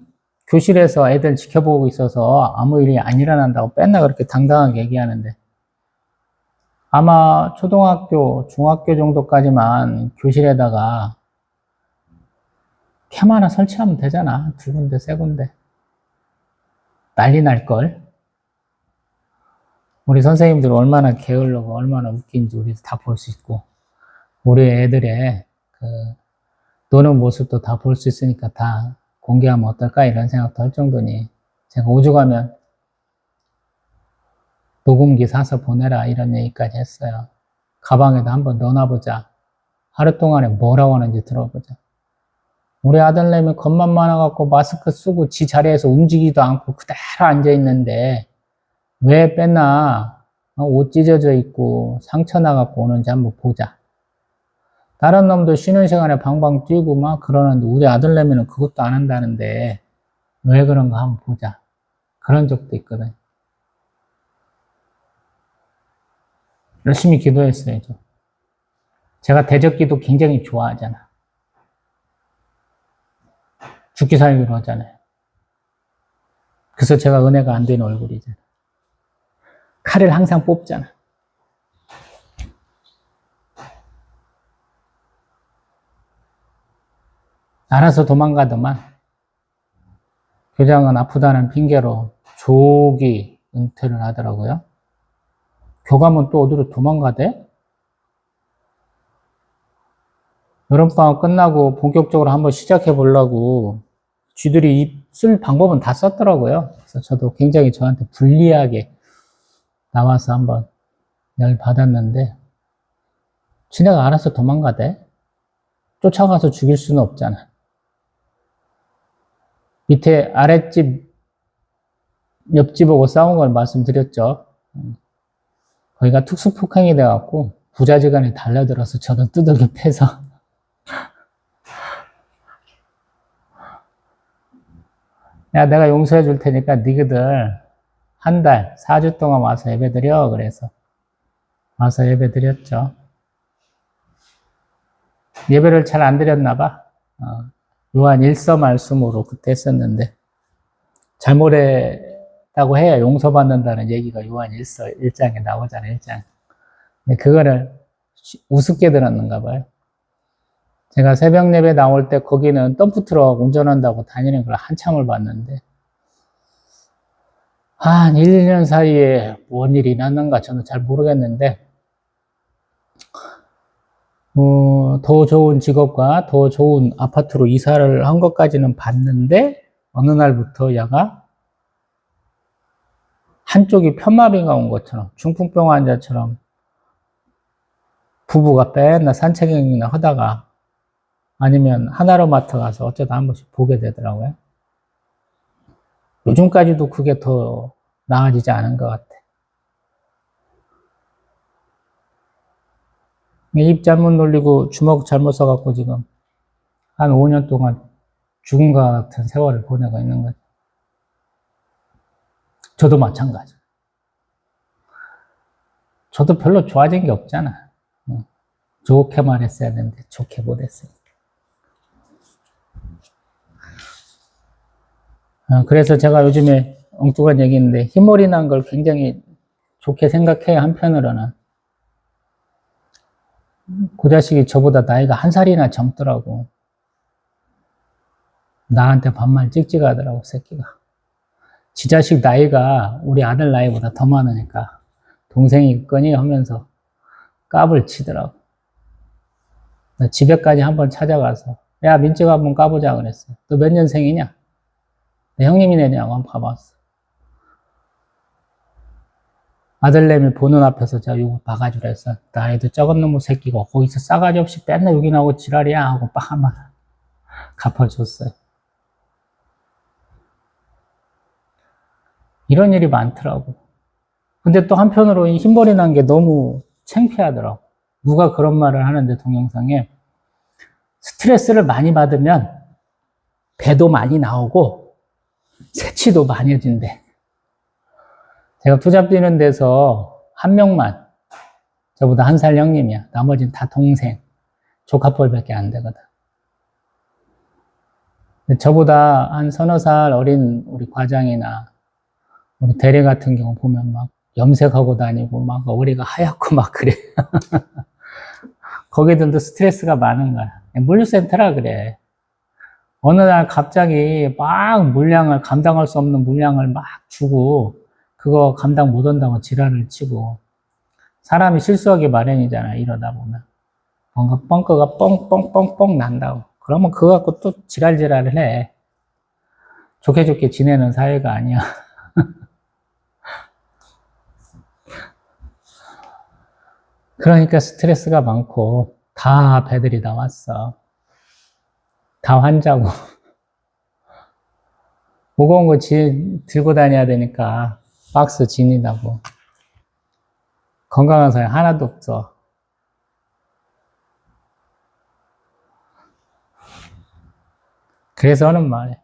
교실에서 애들 지켜보고 있어서 아무 일이 안 일어난다고 맨날 그렇게 당당하게 얘기하는데 아마 초등학교, 중학교 정도까지만 교실에다가 캠 하나 설치하면 되잖아. 2군데, 3군데. 난리 날걸. 우리 선생님들 얼마나 게을르고 얼마나 웃긴지 우리도 다 볼 수 있고 우리 애들의 그 노는 모습도 다 볼 수 있으니까 다 공개하면 어떨까 이런 생각도 할 정도니 제가 오죽하면 녹음기 사서 보내라 이런 얘기까지 했어요. 가방에다 한번 넣어놔보자. 하루 동안에 뭐라고 하는지 들어보자. 우리 아들내미 겁만 많아갖고 마스크 쓰고 지 자리에서 움직이지도 않고 그대로 앉아있는데 왜 뺐나? 옷 찢어져 있고 상처 나갖고 오는지 한번 보자. 다른 놈들 쉬는 시간에 방방 뛰고 막 그러는데 우리 아들내미는 그것도 안 한다는데 왜 그런가 한번 보자. 그런 적도 있거든. 열심히 기도했어요. 제가 대적기도 굉장히 좋아하잖아. 죽기 살기로 하잖아요. 그래서 제가 은혜가 안 되는 얼굴이잖아. 칼을 항상 뽑잖아. 알아서 도망가더만 교장은 아프다는 핑계로 조기 은퇴를 하더라고요. 교감은 또 어디로 도망가대? 여름방학 끝나고 본격적으로 한번 시작해 보려고 쥐들이 쓸 방법은 다 썼더라고요. 그래서 저도 굉장히 저한테 불리하게 나와서 한번 열 받았는데 지네가 알아서 도망가대? 쫓아가서 죽일 수는 없잖아. 밑에 아랫집 옆집하고 싸운 걸 말씀드렸죠. 거기가 특수폭행이 돼갖고 부자지간에 달려들어서 저도 두들겨 패서 야, 내가 용서해 줄 테니까 니그들 한 달, 4주 동안 와서 예배 드려. 그래서 와서 예배 드렸죠. 예배를 잘 안 드렸나 봐. 요한 1서 말씀으로 그때 했었는데 잘못했다고 해야 용서받는다는 얘기가 요한 1서 1장에 나오잖아요. 1장. 근데 그거를 우습게 들었는가 봐요. 제가 새벽 예배 나올 때 거기는 덤프트럭 운전한다고 다니는 걸 한참을 봤는데 한 1, 2년 사이에 뭔 일이 났는가 저는 잘 모르겠는데 더 좋은 직업과 더 좋은 아파트로 이사를 한 것까지는 봤는데 어느 날부터 얘가 한쪽이 편마비가 온 것처럼 중풍병 환자처럼 부부가 맨날 산책이나 하다가 아니면 하나로마트 가서 어쩌다 한 번씩 보게 되더라고요. 요즘까지도 그게 더 나아지지 않은 것 같아. 입 잘못 놀리고 주먹 잘못 써갖고 지금 한 5년 동안 죽은 것 같은 세월을 보내고 있는 거죠. 저도 마찬가지. 저도 별로 좋아진 게 없잖아. 좋게 말했어야 되는데 좋게 못했어요. 그래서 제가 요즘에 엉뚱한 얘기인데 흰머리 난 걸 굉장히 좋게 생각해요. 한편으로는. 그 자식이 저보다 나이가 한 살이나 젊더라고. 나한테 반말 찍찍하더라고, 새끼가. 지 자식 나이가 우리 아들 나이보다 더 많으니까 동생이 있거니 하면서 깝을 치더라고. 나 집에까지 한번 찾아가서 야, 민지가 한번 까보자 그랬어. 너 몇 년생이냐? 내 형님이 내냐고 한번 가봤어. 아들내미 보는 앞에서 제가 욕을 바가지로 했어. 나이도 적은 놈의 새끼가 거기서 싸가지 없이 맨날 욕이 나오고 지랄이야 하고 빡 한번 갚아줬어요. 이런 일이 많더라고. 근데 또 한편으로 흰머리 난 게 너무 창피하더라고. 누가 그런 말을 하는데 동영상에 스트레스를 많이 받으면 배도 많이 나오고 새치도 많이 해진대. 제가 투잡 뛰는 데서 한 명만 저보다 한 살 형님이야. 나머지는 다 동생, 조카뻘밖에 안 되거든. 근데 저보다 한 서너 살 어린 우리 과장이나 우리 대리 같은 경우 보면 막 염색하고 다니고 막 머리가 하얗고 막 그래. 거기들도 스트레스가 많은 거야. 물류센터라 그래. 어느 날 갑자기 막 물량을 감당할 수 없는 물량을 막 주고 그거 감당 못 한다고 지랄을 치고 사람이 실수하기 마련이잖아. 이러다 보면 뭔가 뻥크가 뻥뻥뻥뻥 난다고. 그러면 그거 갖고 또 지랄지랄을 해. 좋게 좋게 지내는 사회가 아니야. 그러니까 스트레스가 많고, 다 배들이 다 왔어. 다 환자고. 무거운 거 들고 다녀야 되니까, 박스 지니다고. 건강한 사람이 하나도 없어. 그래서 하는 말이야.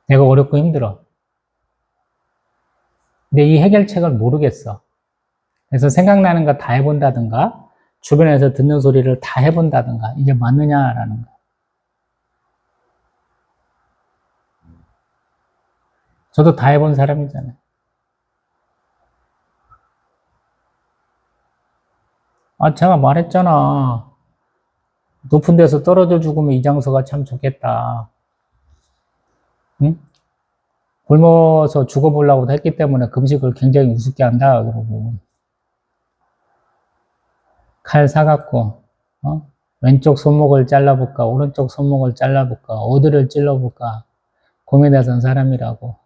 내가 어렵고 힘들어. 근데 이 해결책을 모르겠어. 그래서 생각나는 거 다 해본다든가, 주변에서 듣는 소리를 다 해본다든가, 이게 맞느냐라는 거. 저도 다 해본 사람이잖아요. 제가 말했잖아. 높은 데서 떨어져 죽으면 이 장소가 참 좋겠다. 응? 굶어서 죽어보려고 했기 때문에 금식을 굉장히 우습게 한다, 그러고. 칼 사갖고, 왼쪽 손목을 잘라볼까, 오른쪽 손목을 잘라볼까, 어디를 찔러볼까, 고민해선 사람이라고.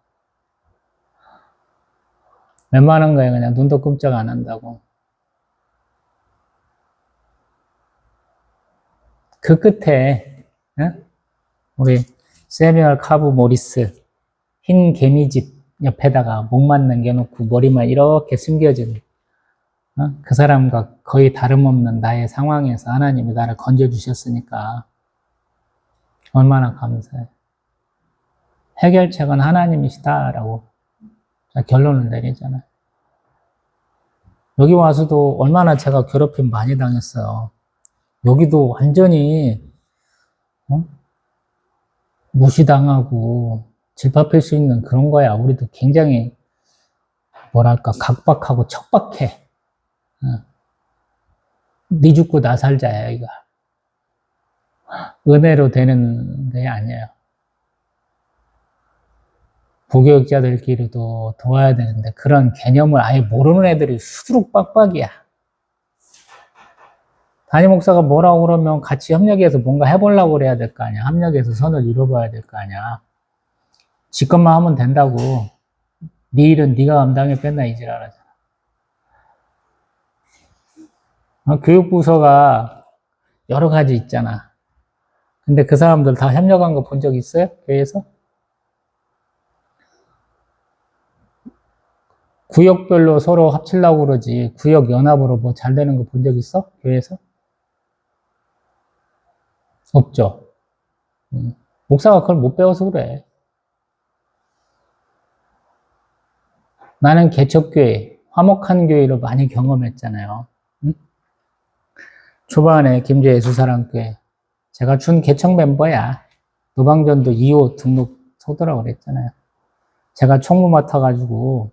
웬만한 거에 그냥 눈도 끔찍 안 한다고. 그 끝에, 우리 세미얼 카브 모리스, 흰 개미집 옆에다가 목만 남겨놓고 머리만 이렇게 숨겨진 그 사람과 거의 다름없는 나의 상황에서 하나님이 나를 건져주셨으니까 얼마나 감사해. 해결책은 하나님이시다라고 결론을 내리잖아요. 여기 와서도 얼마나 제가 괴롭힘 많이 당했어요. 여기도 완전히 무시당하고 질밥할 수 있는 그런 거야. 우리도 굉장히 뭐랄까 각박하고 척박해. 네 죽고 나 살자야 이거. 은혜로 되는 게 아니에요. 부교육자들끼리도 도와야 되는데 그런 개념을 아예 모르는 애들이 수두룩 빡빡이야. 담임 목사가 뭐라고 그러면 같이 협력해서 뭔가 해보려고 그래야 될 거 아니야. 협력해서 선을 이뤄봐야 될 거 아니야. 지 것만 하면 된다고. 네 일은 네가 감당해 뺐나 이 지랄하잖아. 교육부서가 여러 가지 있잖아. 근데 그 사람들 다 협력한 거 본 적 있어요? 교회에서? 구역별로 서로 합치려고 그러지. 구역 연합으로 뭐 잘 되는 거 본 적 있어? 교회에서? 없죠. 목사가 그걸 못 배워서 그래. 나는 개척교회, 화목한 교회를 많이 경험했잖아요. 초반에 김제예수사랑교회. 제가 준 개척 멤버야. 노방전도 2호 등록 서더라고 그랬잖아요. 제가 총무 맡아가지고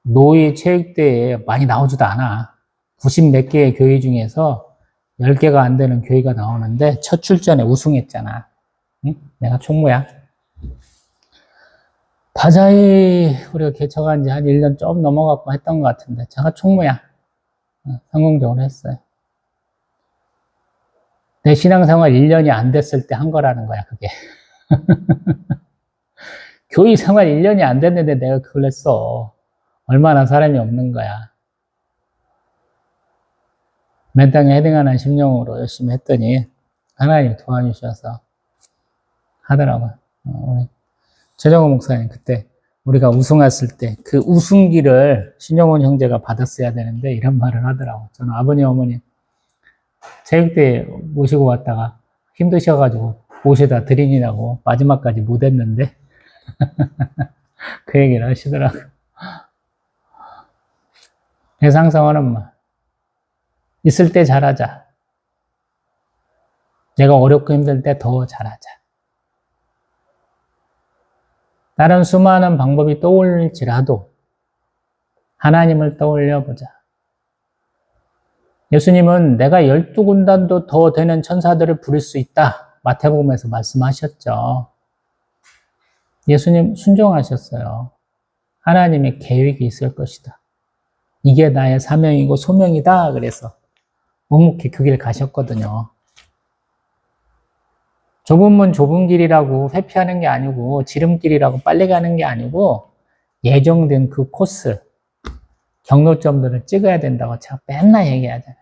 노예 체육대회에 많이 나오지도 않아. 90 몇 개의 교회 중에서 10개가 안 되는 교회가 나오는데 첫 출전에 우승했잖아. 응? 내가 총무야. 바자히 우리가 개척한 지 한 1년 좀 넘어갖고 했던 것 같은데 제가 총무야. 성공적으로 했어요. 내 신앙생활 1년이 안 됐을 때 한 거라는 거야, 그게. 교회 생활 1년이 안 됐는데 내가 그걸 했어. 얼마나 사람이 없는 거야. 맨 땅에 헤딩하는 심령으로 열심히 했더니 하나님이 도와주셔서 하더라고요. 우리 최정호 목사님 그때 우리가 우승했을 때 그 우승기를 신영원 형제가 받았어야 되는데 이런 말을 하더라고요. 저는 아버님 어머니 체육대회 모시고 왔다가 힘드셔가지고 모시다 드리느라고 마지막까지 못했는데 그 얘기를 하시더라고요. 그래서 항상 하는 말 있을 때 잘하자. 내가 어렵고 힘들 때 더 잘하자. 다른 수많은 방법이 떠올릴지라도 하나님을 떠올려보자. 예수님은 내가 12군단도 더 되는 천사들을 부릴 수 있다. 마태복음에서 말씀하셨죠. 예수님 순종하셨어요. 하나님의 계획이 있을 것이다. 이게 나의 사명이고 소명이다. 그래서 묵묵히 그 길 가셨거든요. 좁은 문 좁은 길이라고 회피하는 게 아니고 지름길이라고 빨리 가는 게 아니고 예정된 그 코스 경로점들을 찍어야 된다고 제가 맨날 얘기하잖아요.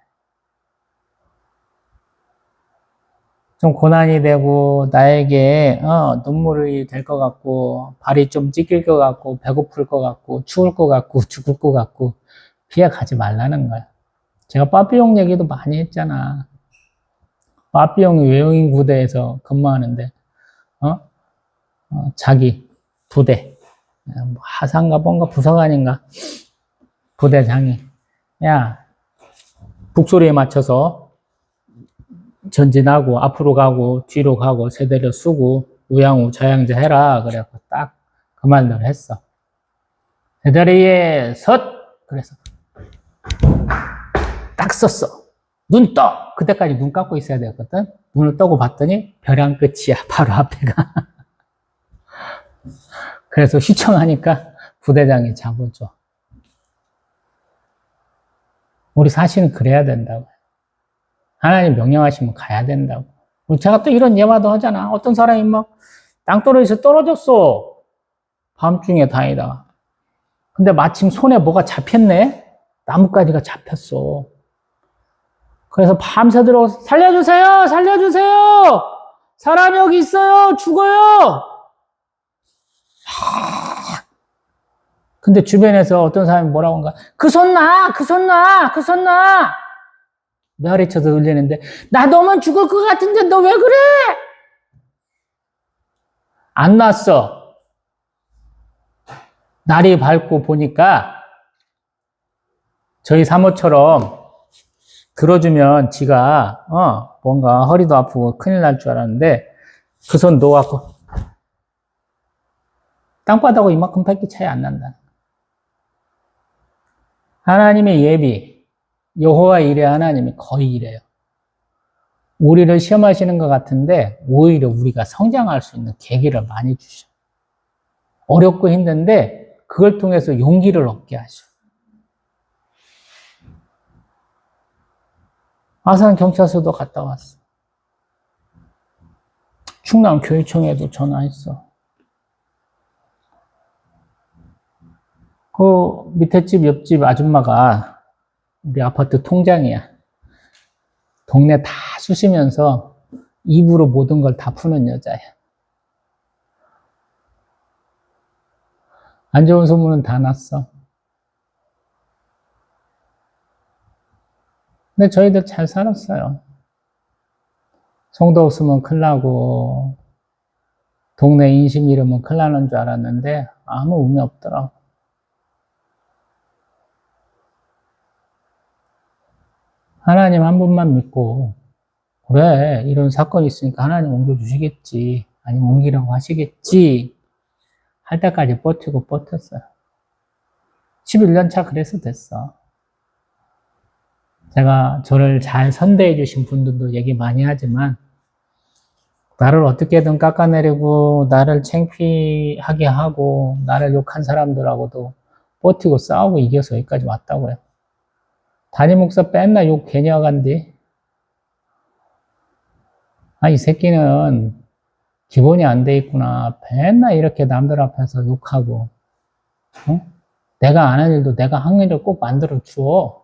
좀 고난이 되고 나에게 눈물이 될 것 같고 발이 좀 찢길 것 같고 배고플 것 같고 추울 것 같고 죽을 것 같고 피해 가지 말라는 거야. 제가 빠삐용 얘기도 많이 했잖아. 빠삐용이 외국인 부대에서 근무하는데 자기 부대 뭐 하사인가 뭔가 부사관인가 부대장이 야 북소리에 맞춰서 전진하고 앞으로 가고 뒤로 가고 세대를 쓰고 우양우 좌양자 해라 그래갖고 딱 그 말을 했어. 제자리에 섰 그래서 딱 썼어. 눈 떠. 그때까지 눈 감고 있어야 되거든. 눈을 떠고 봤더니 벼랑 끝이야. 바로 앞에가. 그래서 휘청하니까 부대장이 잡아줘. 우리 사실은 그래야 된다고. 하나님 명령하시면 가야 된다고. 제가 또 이런 예화도 하잖아. 어떤 사람이 막 땅덩어리에서 떨어졌어. 밤중에 다니다가. 근데 마침 손에 뭐가 잡혔네? 나뭇가지가 잡혔어. 그래서 밤새도록 살려주세요! 살려주세요! 사람 여기 있어요! 죽어요! 근데 주변에서 어떤 사람이 뭐라고 한가? 그 손 놔! 그 손 놔! 그 손 놔! 메아리쳐서 울리는데 나 너만 죽을 것 같은데 너 왜 그래? 안 놨어. 날이 밝고 보니까 저희 사모처럼 들어주면 지가 뭔가 허리도 아프고 큰일 날 줄 알았는데 그 손 놓아갖고 땅바닥하고 이만큼밖에 차이 안 난다. 하나님의 예비 여호와 일의 하나님이 거의 이래요. 우리를 시험하시는 것 같은데 오히려 우리가 성장할 수 있는 계기를 많이 주셔. 어렵고 힘든데 그걸 통해서 용기를 얻게 하셔. 아산 경찰서도 갔다 왔어. 충남 교육청에도 전화했어. 그 밑에 집 옆집 아줌마가 우리 아파트 통장이야. 동네 다 쑤시면서 입으로 모든 걸 다 푸는 여자야. 안 좋은 소문은 다 났어. 근데 저희들 잘 살았어요. 성도 없으면 큰일 나고 동네 인심 잃으면 큰일 나는 줄 알았는데 아무 의미 없더라고. 하나님 한 분만 믿고 그래 이런 사건이 있으니까 하나님 옮겨주시겠지 아니면 옮기라고 하시겠지 할 때까지 버티고 버텼어요. 11년 차 그래서 됐어. 제가 저를 잘 선대해 주신 분들도 얘기 많이 하지만 나를 어떻게든 깎아내리고 나를 창피하게 하고 나를 욕한 사람들하고도 버티고 싸우고 이겨서 여기까지 왔다고요. 담임 목사 맨날 욕 괜히 하간디. 이 새끼는 기본이 안 돼 있구나. 맨날 이렇게 남들 앞에서 욕하고 내가 안 한 일도 내가 한 일을 꼭 만들어 줘.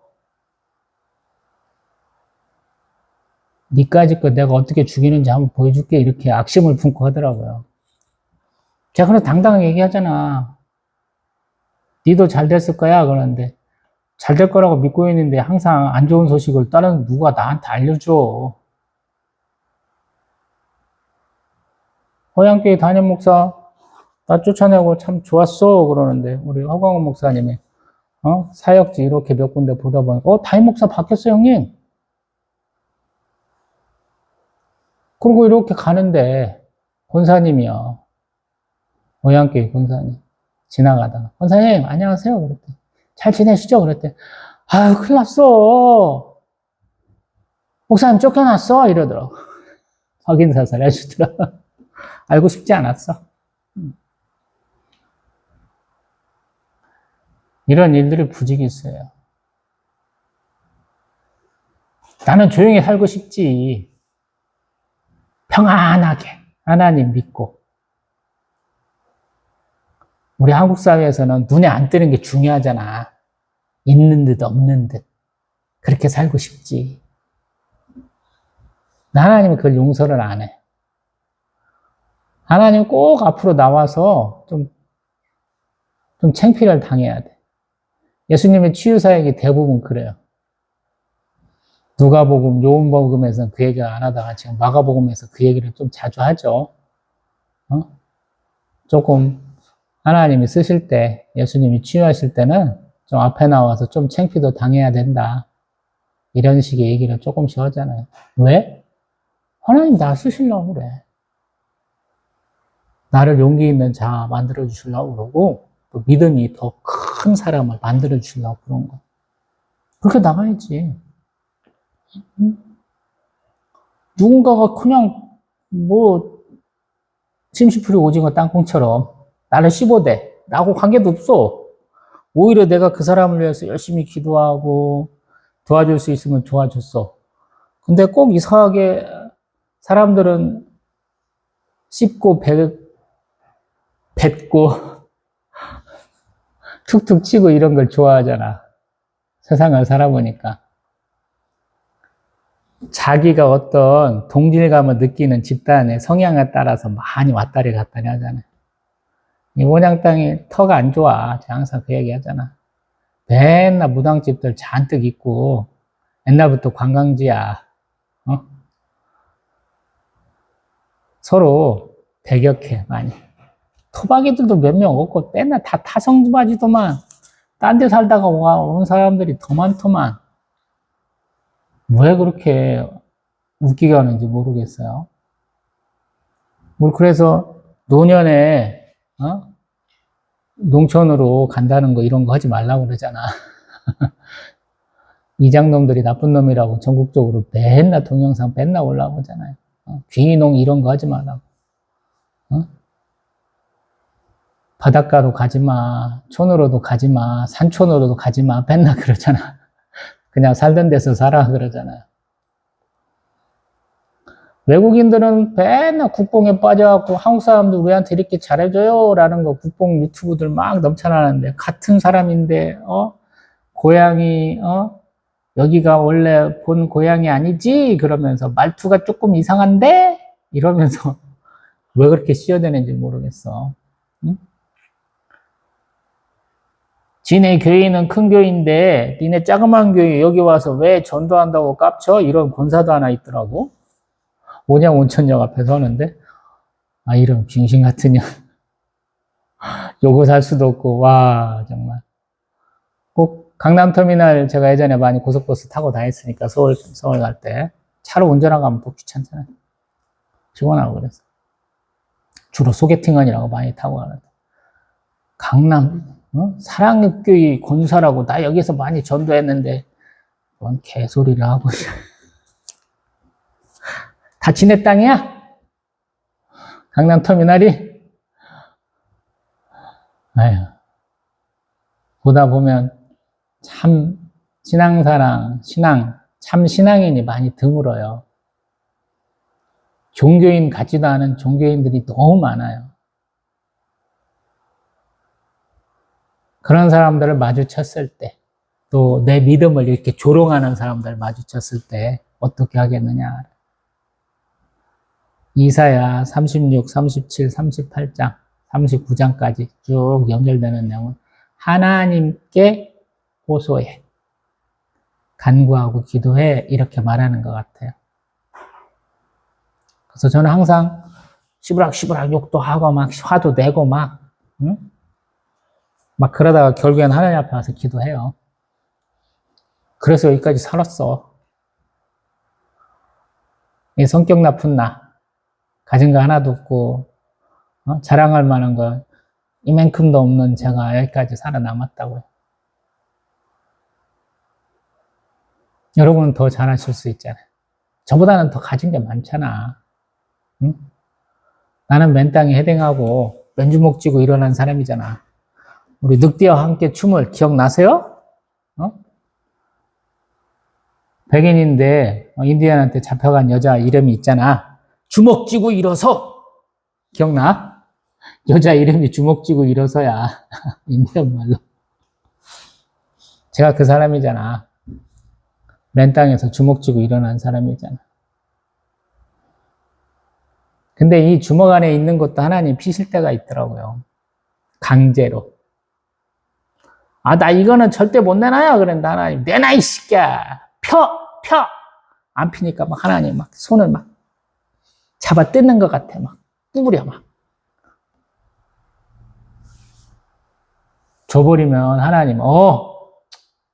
니까짓 거 내가 어떻게 죽이는지 한번 보여줄게 이렇게 악심을 품고 하더라고요. 제가 그래서 당당하게 얘기하잖아. 니도 잘 됐을 거야 그러는데 잘 될 거라고 믿고 있는데 항상 안 좋은 소식을 다른 누가 나한테 알려줘. 허양교회 담임 목사 나 쫓아내고 참 좋았어 그러는데 우리 허광훈 목사님이 사역지 이렇게 몇 군데 보다 보니까 담임 목사 바뀌었어 형님. 그리고 이렇게 가는데 권사님이요. 허양교회 권사님 지나가다가 권사님 안녕하세요 그랬대. 잘 지내시죠 그랬대. 아유 큰일 났어. 목사님 쫓겨났어 이러더라고. 확인사살 해주더라. 알고 싶지 않았어. 이런 일들이 부직이 있어요. 나는 조용히 살고 싶지. 평안하게 하나님 믿고. 우리 한국 사회에서는 눈에 안 띄는 게 중요하잖아. 있는 듯 없는 듯 그렇게 살고 싶지. 하나님은 그걸 용서를 안 해. 하나님은 꼭 앞으로 나와서 좀 창피를 당해야 돼. 예수님의 치유사역이 대부분 그래요. 누가복음, 요한복음에서는 그 얘기를 안 하다가 지금 마가복음에서 그 얘기를 좀 자주 하죠. 조금 하나님이 쓰실 때, 예수님이 치유하실 때는 좀 앞에 나와서 좀 창피도 당해야 된다. 이런 식의 얘기를 조금씩 하잖아요. 왜? 하나님 나 쓰시려고 그래. 나를 용기 있는 자 만들어 주시려고 그러고, 또 믿음이 더 큰 사람을 만들어 주시려고 그런 거. 그렇게 나가야지. 누군가가 그냥 침시풀이 오징어 땅콩처럼 나를 씹어대. 나하고 관계도 없어. 오히려 내가 그 사람을 위해서 열심히 기도하고 도와줄 수 있으면 도와줬어. 근데 꼭 이상하게 사람들은 씹고 뱉고 툭툭 치고 이런 걸 좋아하잖아. 세상을 살아보니까. 자기가 어떤 동질감을 느끼는 집단의 성향에 따라서 많이 왔다리 갔다리 하잖아요. 이 원양 땅이 터가 안 좋아. 제가 항상 그 얘기 하잖아. 맨날 무당집들 잔뜩 있고, 옛날부터 관광지야. 서로 배격해, 많이. 토박이들도 몇 명 없고, 맨날 다 타성바지도만, 딴 데 살다가 온 사람들이 더 많더만. 왜 그렇게 웃기게 하는지 모르겠어요. 그래서 노년에 농촌으로 간다는 거 이런 거 하지 말라고 그러잖아. 이장놈들이 나쁜 놈이라고 전국적으로 맨날 동영상 맨날 올라오잖아요. 귀농 이런 거 하지 말라고. 바닷가로 가지 마, 촌으로도 가지 마, 산촌으로도 가지 마, 맨날 그러잖아. 그냥 살던 데서 살아 그러잖아요. 외국인들은 맨날 국뽕에 빠져갖고 한국 사람들 우리한테 이렇게 잘해줘요 라는 거 국뽕 유튜브들 막 넘쳐나는데 같은 사람인데 고향이 여기가 원래 본 고향이 아니지 그러면서 말투가 조금 이상한데 이러면서 왜 그렇게 씌어대는지 모르겠어. 응? 지네 교회는 큰 교회인데 니네 자그마한 교회 여기 와서 왜 전도한다고 깝쳐? 이런 권사도 하나 있더라고. 온양 온천역 앞에 서는데 이런 빙신 같은 년 요거 살 수도 없고 와 정말 꼭 강남터미널 제가 예전에 많이 고속버스 타고 다녔으니까 서울 갈 때 차로 운전하고 가면 또 귀찮잖아요. 피곤하고 그래서 주로 소개팅원이라고 많이 타고 가는데 강남 사랑교회 권사라고 나 여기서 많이 전도했는데 뭔 개소리를 하고 다 지네 땅이야? 강남터미널이? 아휴, 보다 보면 참 참 신앙인이 많이 드물어요. 종교인 같지도 않은 종교인들이 너무 많아요. 그런 사람들을 마주쳤을 때, 또 내 믿음을 이렇게 조롱하는 사람들을 마주쳤을 때 어떻게 하겠느냐. 이사야 36, 37, 38장, 39장까지 쭉 연결되는 내용은 하나님께 호소해, 간구하고 기도해 이렇게 말하는 것 같아요. 그래서 저는 항상 시부락시부락 욕도 하고 막 화도 내고 막 그러다가 결국엔 하나님 앞에 와서 기도해요. 그래서 여기까지 살았어. 이 성격 나쁜 나, 가진 거 하나도 없고 자랑할 만한 거 이만큼도 없는 제가 여기까지 살아남았다고요. 여러분은 더 잘하실 수 있잖아요. 저보다는 더 가진 게 많잖아. 응? 나는 맨 땅에 헤딩하고 맨주먹 쥐고 일어난 사람이잖아. 우리 늑대와 함께 춤을 기억나세요? 백인인데 인디언한테 잡혀간 여자 이름이 있잖아. 주먹 쥐고 일어서. 기억나? 여자 이름이 주먹 쥐고 일어서야. 인디언 말로. 제가 그 사람이잖아. 맨 땅에서 주먹 쥐고 일어난 사람이잖아. 근데 이 주먹 안에 있는 것도 하나님 피실 때가 있더라고요. 강제로. 아, 나 이거는 절대 못 내놔요. 그랬는데 하나님, 내놔, 이 새끼야. 펴! 안 피니까 막 하나님 막 손을 막 잡아 뜯는 것 같아. 막 뿌려, 막. 줘버리면 하나님,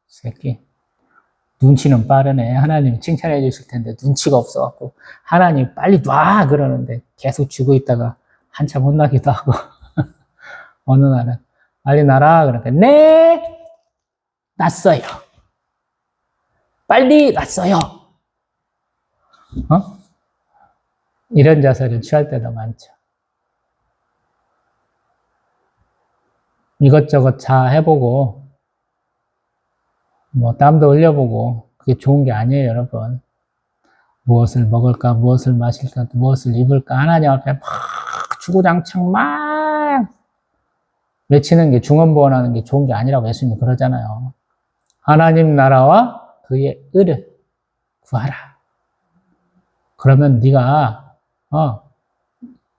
새끼. 눈치는 빠르네. 하나님 칭찬해 주실 텐데 눈치가 없어갖고 하나님 빨리 놔 그러는데 계속 쥐고 있다가 한참 혼나기도 하고 어느 날은 빨리 놔라 그러니까 네 놨어요. 빨리 놨어요. 이런 자세를 취할 때도 많죠. 이것저것 다 해보고 뭐 땀도 흘려보고 그게 좋은 게 아니에요, 여러분. 무엇을 먹을까, 무엇을 마실까, 무엇을 입을까 하나님 앞에 막 주구장창 막 외치는 게 중언부언하는 게 좋은 게 아니라고 예수님이 그러잖아요. 하나님 나라와 그의 의를 구하라. 그러면 네가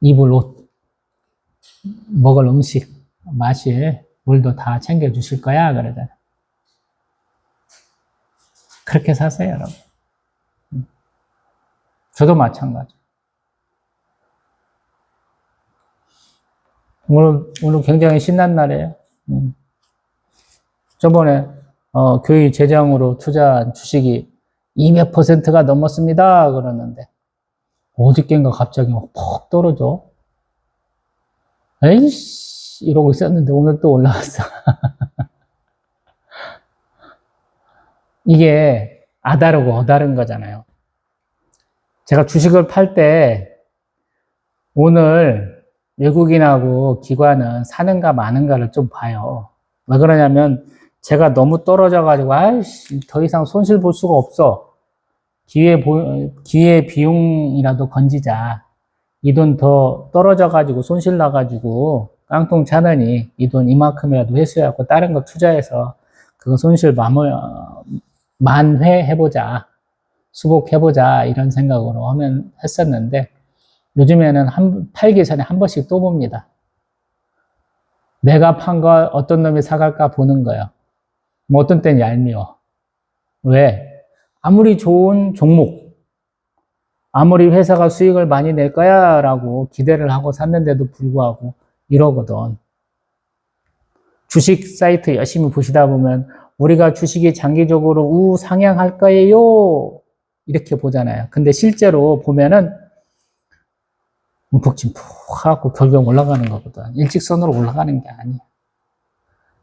입을 옷, 먹을 음식, 마실 물도 다 챙겨주실 거야 그러잖아요. 그렇게 사세요, 여러분. 저도 마찬가지. 오늘 굉장히 신난 날이에요. 저번에 교회 재정으로 투자한 주식이 200%가 넘었습니다. 그러는데 어저께인가 갑자기 퍽 떨어져. 에이씨 이러고 있었는데 오늘 또 올라왔어. 이게 아다르고 어다른 거잖아요. 제가 주식을 팔 때 오늘 외국인하고 기관은 사는가 마는가를 좀 봐요. 왜 그러냐면 제가 너무 떨어져가지고 아이씨 더 이상 손실 볼 수가 없어. 기회 비용이라도 건지자. 이 돈 더 떨어져가지고 손실 나가지고 깡통 차느니 이 돈 이만큼이라도 회수해갖고 다른 거 투자해서 그거 손실 만회해보자. 수복해보자. 이런 생각으로 했었는데 요즘에는 팔기 전에 한 번씩 또 봅니다. 내가 판 거 어떤 놈이 사갈까 보는 거예요. 뭐 어떤 때는 얄미워. 왜? 아무리 좋은 종목, 아무리 회사가 수익을 많이 낼 거야 라고 기대를 하고 샀는데도 불구하고 이러거든. 주식 사이트 열심히 보시다 보면 우리가 주식이 장기적으로 우상향할 거예요. 이렇게 보잖아요. 근데 실제로 보면은 움푹짐푹 하고 결국 올라가는 거거든. 일직선으로 올라가는 게 아니야.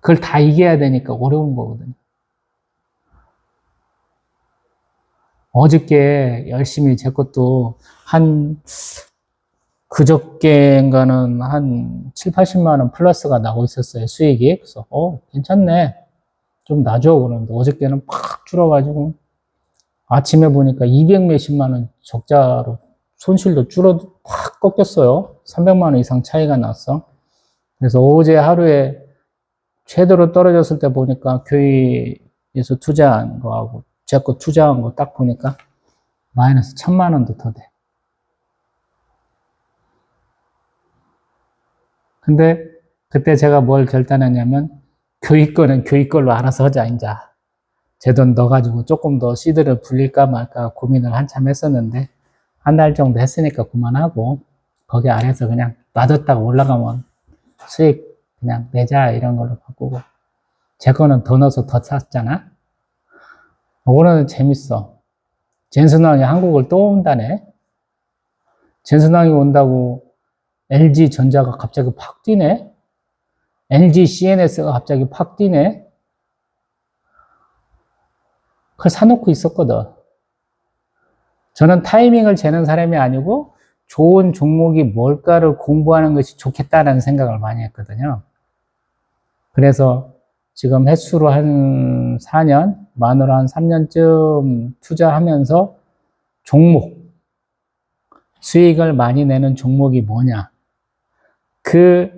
그걸 다 이겨야 되니까 어려운 거거든. 어저께 열심히 제 것도 그저께인가는 한 7, 80만 원 플러스가 나고 있었어요. 수익이. 그래서 괜찮네. 좀 놔줘. 그러는데 어저께는 팍 줄어가지고 아침에 보니까 200 몇십만 원 적자로 손실도 확 꺾였어요. 300만 원 이상 차이가 났어. 그래서 어제 하루에 최대로 떨어졌을 때 보니까 교회에서 투자한 거하고 제 거 투자한 거 딱 보니까 마이너스 1000만 원도 더 돼. 근데 그때 제가 뭘 결단했냐면 교회 거는 교회 걸로 알아서 하자 이제. 제 돈 넣어가지고 조금 더 시드를 불릴까 말까 고민을 한참 했었는데 한 달 정도 했으니까 그만하고 거기 아래서 그냥 놔뒀다가 올라가면 수익 그냥 내자 이런 걸로 바꾸고 제 거는 더 넣어서 더 샀잖아. 오늘은 재밌어. 젠슨왕이 한국을 또 온다네. 젠슨왕이 온다고 LG전자가 갑자기 팍 뛰네. LG CNS가 갑자기 팍 뛰네. 그걸 사놓고 있었거든. 저는 타이밍을 재는 사람이 아니고 좋은 종목이 뭘까를 공부하는 것이 좋겠다는 생각을 많이 했거든요. 그래서 지금 횟수로 한 4년, 만으로 한 3년쯤 투자하면서 수익을 많이 내는 종목이 뭐냐. 그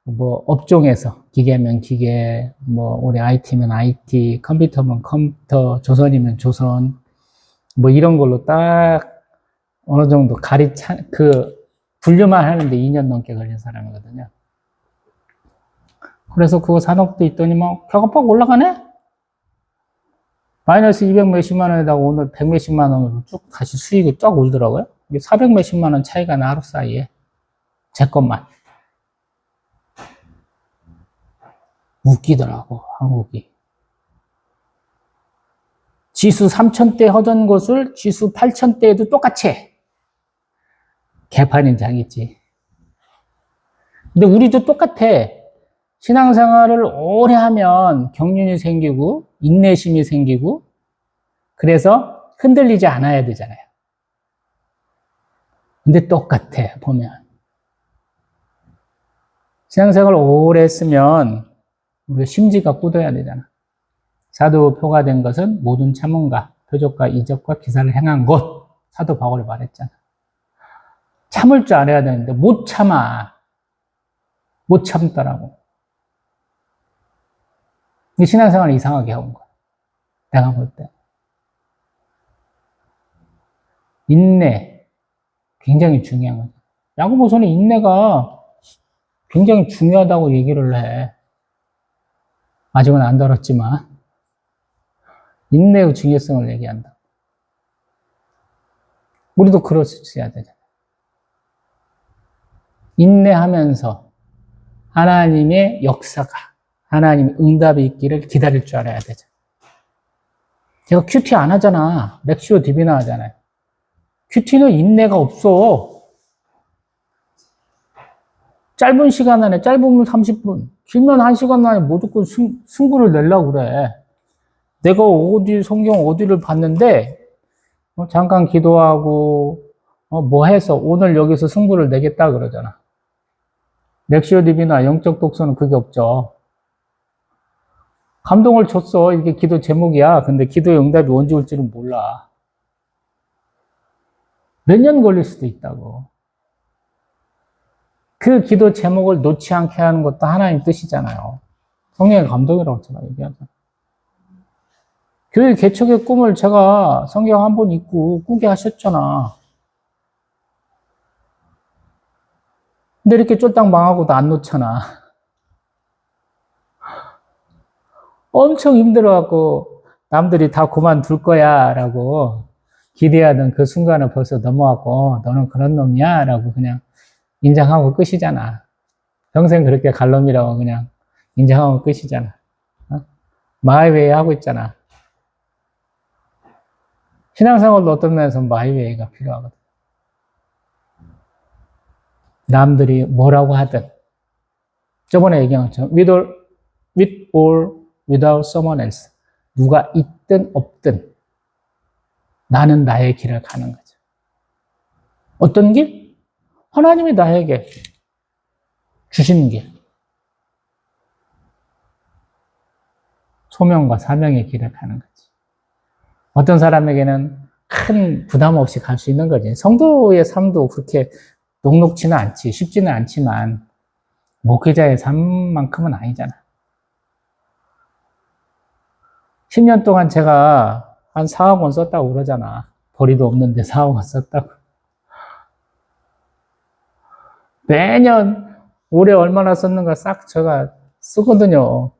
뭐 업종에서 기계면 기계, 뭐 우리 IT면 IT, 컴퓨터면 컴퓨터, 조선이면 조선, 뭐 이런 걸로 딱 어느 정도 분류만 하는데 2년 넘게 걸린 사람이거든요. 그래서 그거 산업도 있더니 막 격압하고 올라가네? 마이너스 200 몇십만 원에다가 오늘 100 몇십만 원으로 쭉 다시 수익이 쫙 올더라고요. 400 몇십만 원 차이가 나, 하루 사이에. 제 것만. 웃기더라고, 한국이. 지수 3,000대 하던 것을 지수 8,000대에도 똑같이 해. 개판인장이지. 근데 우리도 똑같아. 신앙생활을 오래 하면 경륜이 생기고 인내심이 생기고 그래서 흔들리지 않아야 되잖아요. 근데 똑같아, 보면. 신앙생활 오래 했으면 우리가 심지가 굳어야 되잖아. 사도 표가 된 것은 모든 참음과 표적과 이적과 기사를 행한 것. 사도 바울이 말했잖아. 참을 줄 알아야 되는데 못 참아. 못 참더라고. 신앙생활을 이상하게 해온 거야. 내가 볼 때. 인내. 굉장히 중요한 거죠. 야고보서는 인내가 굉장히 중요하다고 얘기를 해. 아직은 안 다뤘지만. 인내의 중요성을 얘기한다. 우리도 그렇어야 되잖아. 인내하면서 하나님의 역사가, 하나님의 응답이 있기를 기다릴 줄 알아야 되죠. 제가 큐티 안 하잖아. 렉시오 디비나 하잖아요. 큐티는 인내가 없어. 짧은 시간 안에, 짧으면 30분, 길면 1시간 안에 무조건 승부를 내려고 그래. 내가 성경 어디를 봤는데, 잠깐 기도하고, 뭐 해서 오늘 여기서 승부를 내겠다 그러잖아. 렉시오 디비나 영적 독서는 그게 없죠. 감동을 줬어. 이게 기도 제목이야. 근데 기도의 응답이 언제 올지는 몰라. 몇 년 걸릴 수도 있다고. 그 기도 제목을 놓지 않게 하는 것도 하나님 뜻이잖아요. 성령의 감동이라고 제가 얘기하잖아요. 교회 개척의 꿈을 제가 성경 한 번 읽고 꾸게 하셨잖아. 근데 이렇게 쫄딱 망하고도 안 놓잖아. 엄청 힘들어갖고 남들이 다 그만둘 거야 라고 기대하던 그 순간을 벌써 넘어왔고 너는 그런 놈이야 라고 그냥 인정하고 끝이잖아. 평생 그렇게 갈 놈이라고 그냥 인정하고 끝이잖아. 마이웨이 하고 있잖아. 신앙생활도 어떤 면에서 마이웨이가 필요하거든. 남들이 뭐라고 하든 저번에 얘기한 것처럼 with or without someone else 누가 있든 없든 나는 나의 길을 가는 거죠. 어떤 길? 하나님이 나에게 주시는 길. 소명과 사명의 길을 가는 거지. 어떤 사람에게는 큰 부담 없이 갈 수 있는 거지. 성도의 삶도 그렇게 녹록지는 않지, 쉽지는 않지만 목회자의 삶만큼은 아니잖아. 10년 동안 제가 한 4억 원 썼다고 그러잖아. 벌이도 없는데 4억 원 썼다고. 매년 올해 얼마나 썼는가 싹 제가 쓰거든요.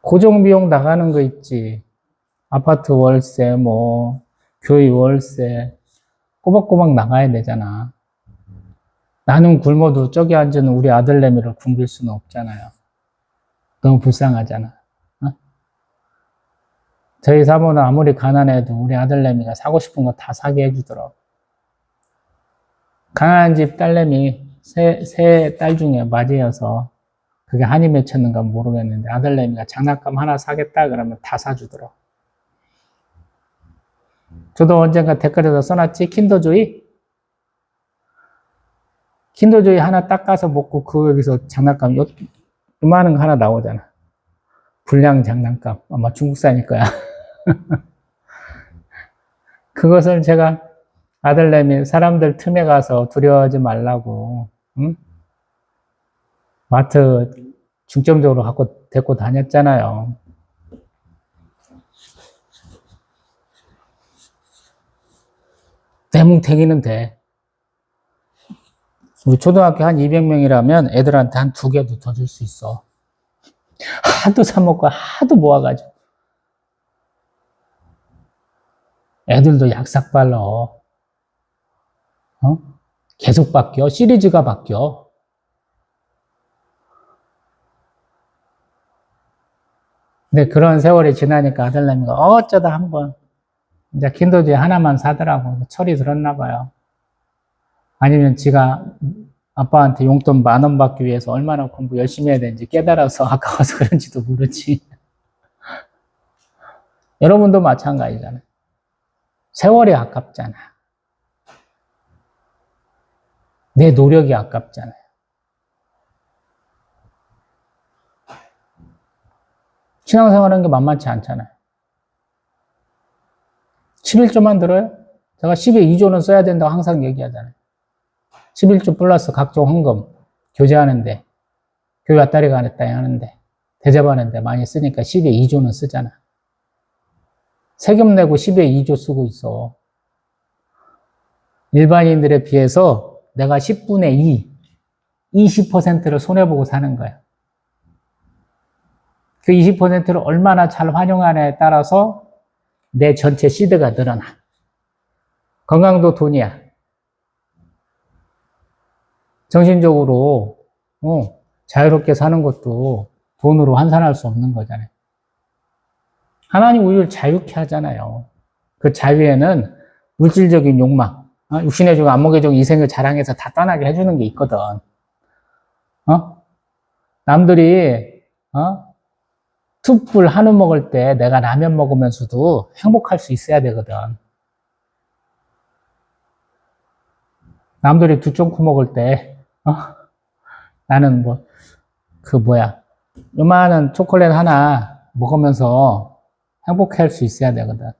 고정비용 나가는 거 있지. 아파트 월세, 교회 월세, 꼬박꼬박 나가야 되잖아. 나는 굶어도 저기 앉은 우리 아들내미를 굶길 수는 없잖아요. 너무 불쌍하잖아. 저희 사모는 아무리 가난해도 우리 아들내미가 사고 싶은 거 다 사게 해주더라고. 가난한 집 딸내미, 세 딸 중에 맞이어서 그게 한이 맺혔는가 모르겠는데 아들내미가 장난감 하나 사겠다 그러면 다 사주더라고. 저도 언젠가 댓글에서 써놨지? 킨더조이 하나 딱 가서 먹고 여기서 장난감 요만한 거 하나 나오잖아. 불량 장난감. 아마 중국산일 거야. 그것을 제가 아들내미 사람들 틈에 가서 두려워하지 말라고, 응? 마트 중점적으로 갖고 데리고 다녔잖아요. 대뭉탱이는 돼. 우리 초등학교 한 200명이라면 애들한테 한 2개도 더 줄 수 있어. 하도 사먹고 하도 모아가지고. 애들도 약삭 발라. 계속 바뀌어. 시리즈가 바뀌어. 근데 그런 세월이 지나니까 아들내미가 어쩌다 한번 이제 킨더지 하나만 사더라고. 철이 들었나 봐요. 아니면 지가 아빠한테 용돈 10,000원 받기 위해서 얼마나 공부 열심히 해야 되는지 깨달아서 아까워서 그런지도 모르지. 여러분도 마찬가지잖아요. 세월이 아깝잖아. 내 노력이 아깝잖아요. 신앙생활하는 게 만만치 않잖아요. 11조만 들어요? 제가 10에 2조는 써야 된다고 항상 얘기하잖아요. 11조 플러스 각종 헌금, 교제하는데, 교회 왔다리 가냈다 하는데, 대접하는데 많이 쓰니까 10에 2조는 쓰잖아. 세금 내고 10에 2조 쓰고 있어. 일반인들에 비해서 내가 10분의 2, 20%를 손해보고 사는 거야. 그 20%를 얼마나 잘 활용하냐에 따라서 내 전체 시드가 늘어나. 건강도 돈이야. 정신적으로 자유롭게 사는 것도 돈으로 환산할 수 없는 거잖아요. 하나님 우리를 자유케 하잖아요. 그 자유에는 물질적인 욕망, 육신의 종, 안목의 종, 이생을 자랑해서 다 떠나게 해주는 게 있거든. 남들이 툭불 한우 먹을 때 내가 라면 먹으면서도 행복할 수 있어야 되거든. 남들이 두쫑코 먹을 때 나는 요만한 초콜릿 하나 먹으면서 행복할 수 있어야 되거든.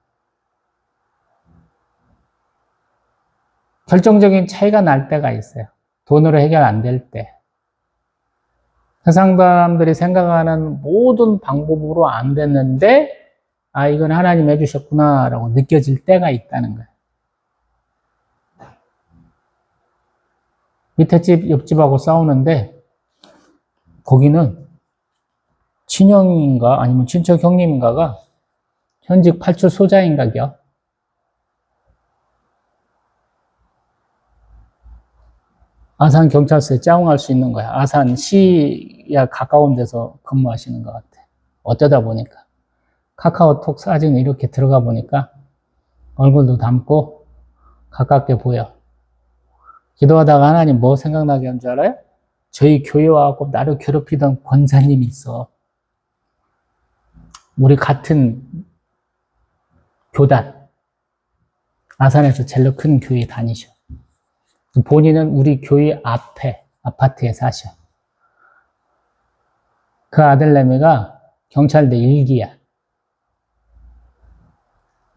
결정적인 차이가 날 때가 있어요. 돈으로 해결 안 될 때. 세상 사람들이 생각하는 모든 방법으로 안 됐는데, 이건 하나님 해주셨구나, 라고 느껴질 때가 있다는 거예요. 밑에 집, 옆집하고 싸우는데, 거기는 친형인가, 아니면 친척 형님인가가 현직 파출소장인가요? 아산 경찰서에 짜웅할 수 있는 거야. 아산 시야 가까운 데서 근무하시는 것 같아. 어쩌다 보니까. 카카오톡 사진 이렇게 들어가 보니까 얼굴도 담고 가깝게 보여. 기도하다가 하나님 뭐 생각나게 한 줄 알아요? 저희 교회 와갖고 나를 괴롭히던 권사님이 있어. 우리 같은 교단. 아산에서 제일 큰 교회 다니셔. 본인은 우리 교회 앞에 아파트에 사셔. 그 아들내미가 경찰대 1기야.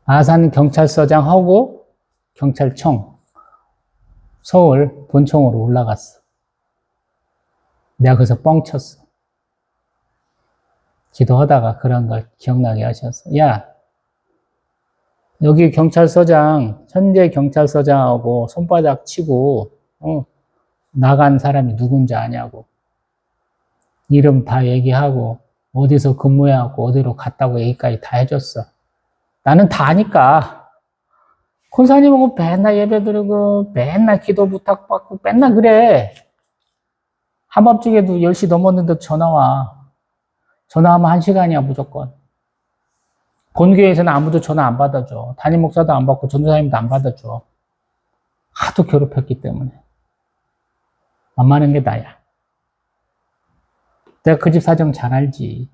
아산 경찰서장하고 경찰청 서울 본청으로 올라갔어. 내가 그래서 뻥쳤어. 기도하다가 그런 걸 기억나게 하셨어. 야, 여기 경찰서장, 현재 경찰서장하고 손바닥 치고 나간 사람이 누군지 아냐고. 이름 다 얘기하고 어디서 근무해갖고 어디로 갔다고 얘기까지 다 해줬어. 나는 다 아니까. 권사님하고 맨날 예배드리고 맨날 기도 부탁받고 맨날 그래. 한밤중에도 10시 넘었는데 전화와. 전화하면 1시간이야 무조건. 본교회에서는 아무도 전화 안 받아줘. 담임 목사도 안 받고 전도사님도 안 받아줘. 하도 괴롭혔기 때문에. 만만한 게 나야. 내가 그 집 사정 잘 알지.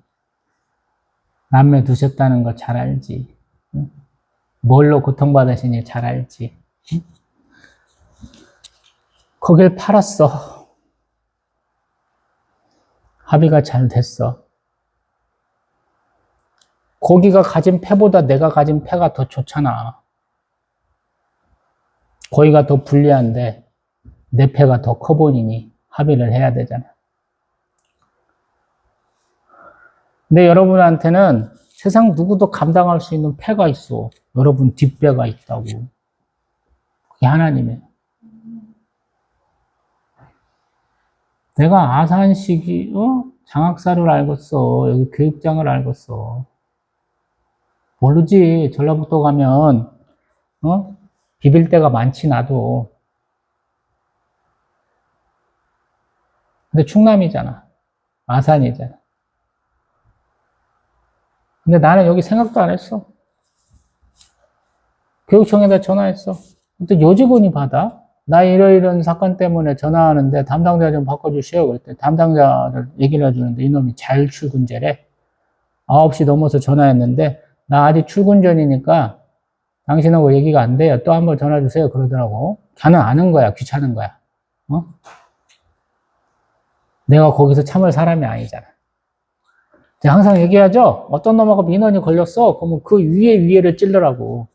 남매 두셨다는 거 잘 알지. 뭘로 고통받으시니 잘 알지. 거길 팔았어. 합의가 잘 됐어. 거기가 가진 패보다 내가 가진 패가 더 좋잖아. 거기가 더 불리한데 내 패가 더 커 보이니 합의를 해야 되잖아. 근데 여러분한테는 세상 누구도 감당할 수 있는 패가 있어. 여러분 뒷배가 있다고. 그게 하나님이에요. 내가 아산시기, 장학사를 알겠어. 여기 교육장을 알겠어. 모르지. 전라북도 가면, 비빌 때가 많지, 나도. 근데 충남이잖아. 아산이잖아. 근데 나는 여기 생각도 안 했어. 교육청에다 전화했어. 근데 요직원이 받아. 나 이러이런 사건 때문에 전화하는데 담당자 좀 바꿔주세요. 그랬더니 담당자를 얘기를 해주는데 이놈이 자율출근제래. 9시 넘어서 전화했는데 나 아직 출근 전이니까 당신하고 얘기가 안 돼요. 또 한 번 전화 주세요. 그러더라고. 걔는 아는 거야. 귀찮은 거야. 내가 거기서 참을 사람이 아니잖아. 제가 항상 얘기하죠. 어떤 놈하고 민원이 걸렸어. 그러면 그 위에를 찔러라고.